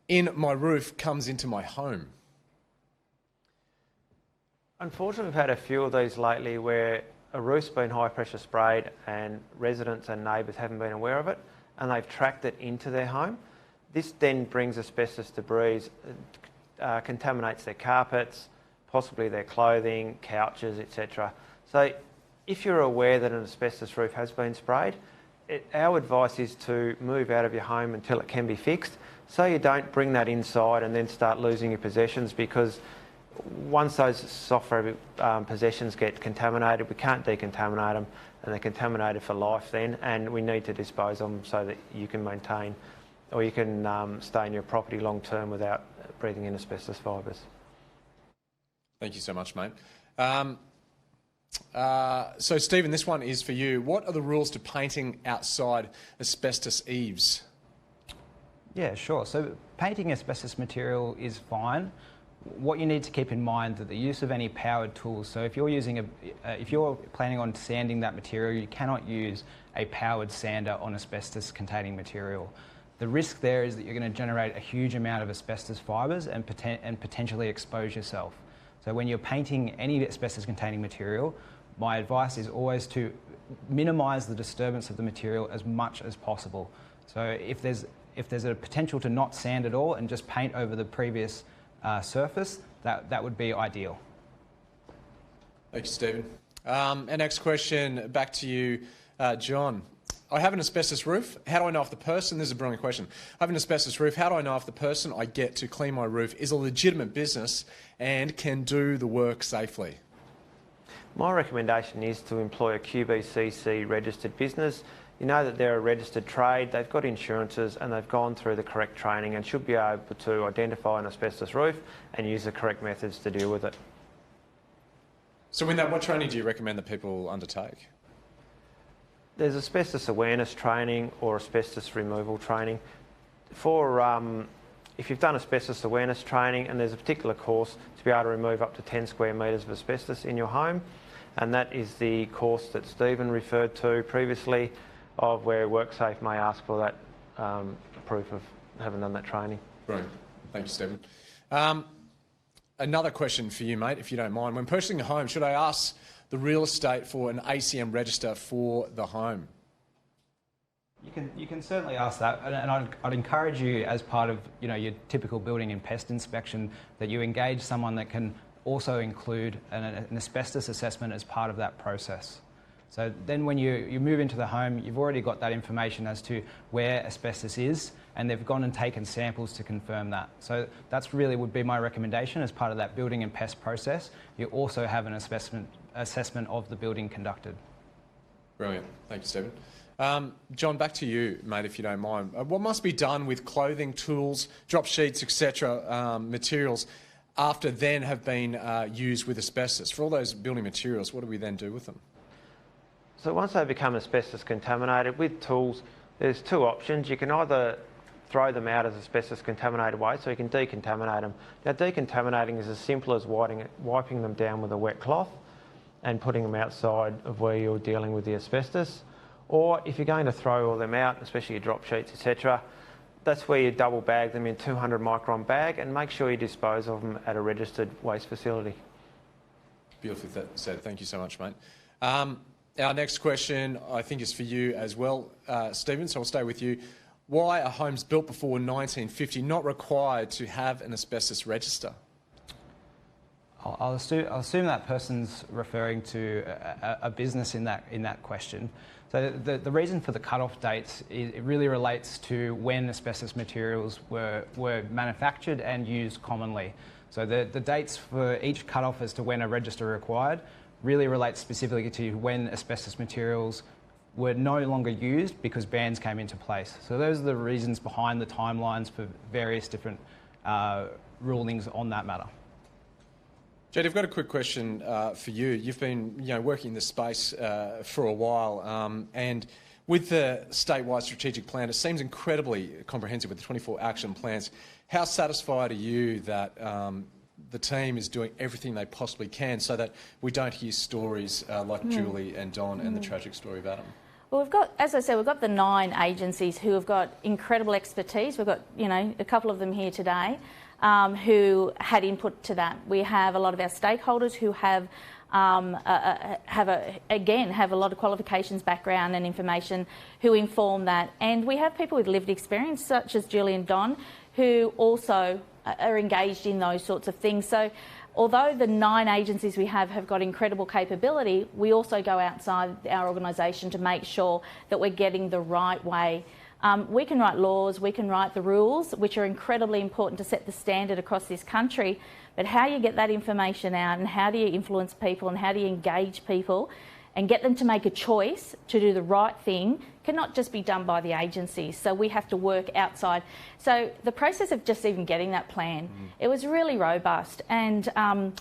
in my roof comes into my home? Unfortunately, we've had a few of these lately where a roof's been high pressure sprayed and residents and neighbours haven't been aware of it and they've tracked it into their home. This then brings asbestos debris, contaminates their carpets, possibly their clothing, couches, etc. So if you're aware that an asbestos roof has been sprayed, our advice is to move out of your home until it can be fixed, so you don't bring that inside and then start losing your possessions, because once those software possessions get contaminated, we can't decontaminate them, and they're contaminated for life then, and we need to dispose of them so that you can maintain, or you can stay in your property long term without breathing in asbestos fibres. Thank you so much, mate. So, Stephen, this one is for you. What are the rules to painting outside asbestos eaves? Yeah, sure. So painting asbestos material is fine. What you need to keep in mind that the use of any powered tools, so if you're using if you're planning on sanding that material, you cannot use a powered sander on asbestos containing material. The risk there is that you're going to generate a huge amount of asbestos fibres and potentially expose yourself. So when you're painting any asbestos containing material, my advice is always to minimise the disturbance of the material as much as possible. So if there's a potential to not sand at all and just paint over the previous surface, that would be ideal. Thank you, Stephen. Our next question, back to you, John. I have an asbestos roof. How do I know if the person, this is a brilliant question, I have an asbestos roof, how do I know if the person I get to clean my roof is a legitimate business and can do the work safely? My recommendation is to employ a QBCC registered business. You know that they're a registered trade, they've got insurances and they've gone through the correct training and should be able to identify an asbestos roof and use the correct methods to deal with it. So in that, what training do you recommend that people undertake? There's asbestos awareness training or asbestos removal training. For if you've done asbestos awareness training, and there's a particular course to be able to remove up to 10 square metres of asbestos in your home, and that is the course that Stephen referred to previously, of where WorkSafe may ask for that proof of having done that training. Brilliant. Thank you, Stephen. Another question for you, mate, if you don't mind. When purchasing a home, should I ask the real estate for an ACM register for the home? You can certainly ask that, and I'd encourage you, as part of your typical building and pest inspection, that you engage someone that can also include an asbestos assessment as part of that process. So then when you move into the home, you've already got that information as to where asbestos is, and they've gone and taken samples to confirm that. So that's really would be my recommendation as part of that building and pest process. You also have an assessment of the building conducted. Brilliant. Thank you, Stephen. John, back to you, mate, if you don't mind. What must be done with clothing, tools, drop sheets, etc., materials after then have been used with asbestos? For all those building materials, what do we then do with them? So once they become asbestos contaminated, with tools, there's two options. You can either throw them out as asbestos contaminated waste, so you can decontaminate them. Now, decontaminating is as simple as wiping them down with a wet cloth and putting them outside of where you're dealing with the asbestos. Or if you're going to throw all them out, especially your drop sheets, etc., that's where you double bag them in 200 micron bag and make sure you dispose of them at a registered waste facility. Beautifully said. Thank you so much, mate. Our next question, I think, is for you as well, Stephen, so I'll stay with you. Why are homes built before 1950 not required to have an asbestos register? I'll assume that person's referring to a business in that question. So the reason for the cut-off dates it really relates to when asbestos materials were manufactured and used commonly. So the dates for each cut-off as to when a register required really relates specifically to when asbestos materials were no longer used because bans came into place. So those are the reasons behind the timelines for various different rulings on that matter. Jade, I've got a quick question for you. You've been working in this space for a while, and with the statewide strategic plan, it seems incredibly comprehensive with the 24 action plans. How satisfied are you that the team is doing everything they possibly can so that we don't hear stories like Julie and Don and the tragic story about them? Well, we've got, as I said, we've got the 9 agencies who have got incredible expertise. We've got, a couple of them here today who had input to that. We have a lot of our stakeholders who have a lot of qualifications, background and information who inform that. And we have people with lived experience, such as Julie and Don, who also are engaged in those sorts of things. So although the 9 agencies we have got incredible capability, we also go outside our organisation to make sure that we're getting the right way. We can write laws, we can write the rules, which are incredibly important to set the standard across this country, but how you get that information out and how do you influence people and how do you engage people and get them to make a choice to do the right thing cannot just be done by the agencies. So we have to work outside. So the process of just even getting that plan, it was really robust. And, and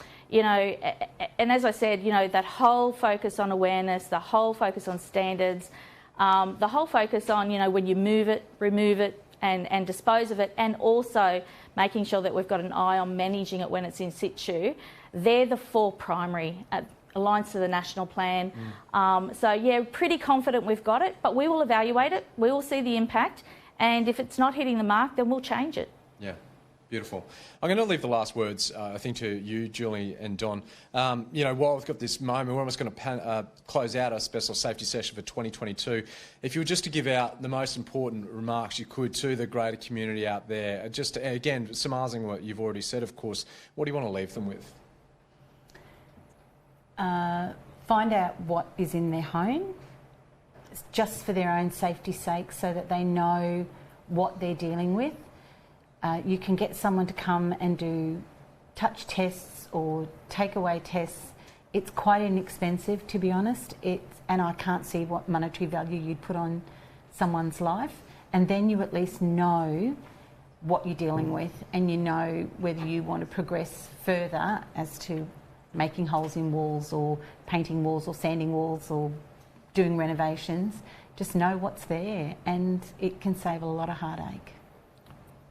as I said, that whole focus on awareness, the whole focus on standards, the whole focus on, when you move it, remove it and dispose of it, and also making sure that we've got an eye on managing it when it's in situ, they're the 4 primary aligns to the national plan. So, yeah, pretty confident we've got it, but we will evaluate it, we will see the impact, and if it's not hitting the mark, then we'll change it. Yeah. Beautiful. I'm going to leave the last words, I think, to you, Julie and Don. While we've got this moment, we're almost going to close out our special safety session for 2022. If you were just to give out the most important remarks you could to the greater community out there, just, again, summarising what you've already said, of course, what do you want to leave them with? Find out what is in their home, just for their own safety's sake, so that they know what they're dealing with. You can get someone to come and do touch tests or takeaway tests. It's quite inexpensive, to be honest, and I can't see what monetary value you'd put on someone's life. And then you at least know what you're dealing with, and you know whether you want to progress further as to making holes in walls or painting walls or sanding walls or doing renovations. Just know what's there, and it can save a lot of heartache.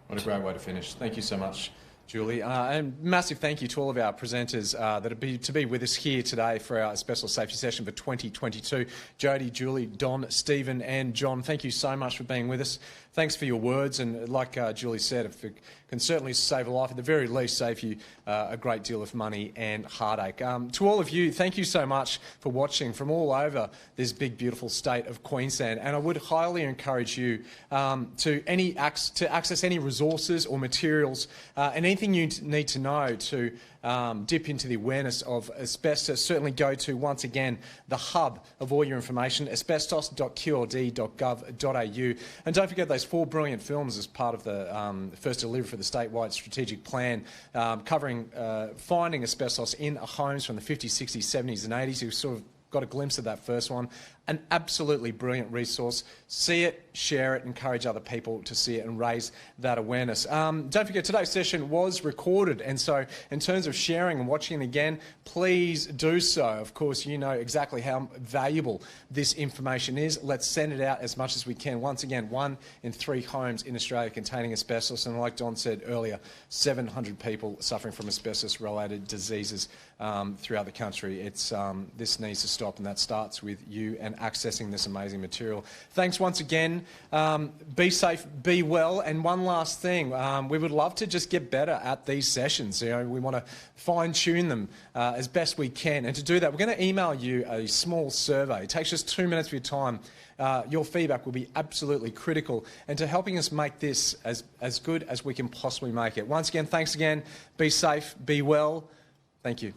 What a great way to finish. Thank you so much, Julie. And massive thank you to all of our presenters that are to be with us here today for our asbestos safety session for 2022. Jodie, Julie, Don, Stephen and John, thank you so much for being with us. Thanks for your words, and like Julie said, if it can certainly save a life, at the very least save you a great deal of money and heartache. To all of you, thank you so much for watching from all over this big, beautiful state of Queensland, and I would highly encourage you to access any resources or materials and anything you need to know to dip into the awareness of asbestos. Certainly go to, once again, the hub of all your information, asbestos.qld.gov.au. And don't forget those 4 brilliant films as part of the first delivery for the statewide strategic plan, covering finding asbestos in homes from the 50s, 60s, 70s and 80s. You sort of got a glimpse of that first one. An absolutely brilliant resource. See it, share it, encourage other people to see it and raise that awareness. Don't forget, today's session was recorded, and so in terms of sharing and watching it again, please do so. Of course, you know exactly how valuable this information is. Let's send it out as much as we can. Once again, 1 in 3 homes in Australia containing asbestos, and like Don said earlier, 700 people suffering from asbestos-related diseases throughout the country. This needs to stop, and that starts with you and accessing this amazing material. Thanks once again. Be safe, be well, and one last thing, we would love to just get better at these sessions. You know, we want to fine-tune them as best we can, and to do that, we're going to email you a small survey. It takes just 2 minutes of your time. Your feedback will be absolutely critical and to helping us make this as good as we can possibly make it. Once again, thanks again. Be safe, be well. Thank you.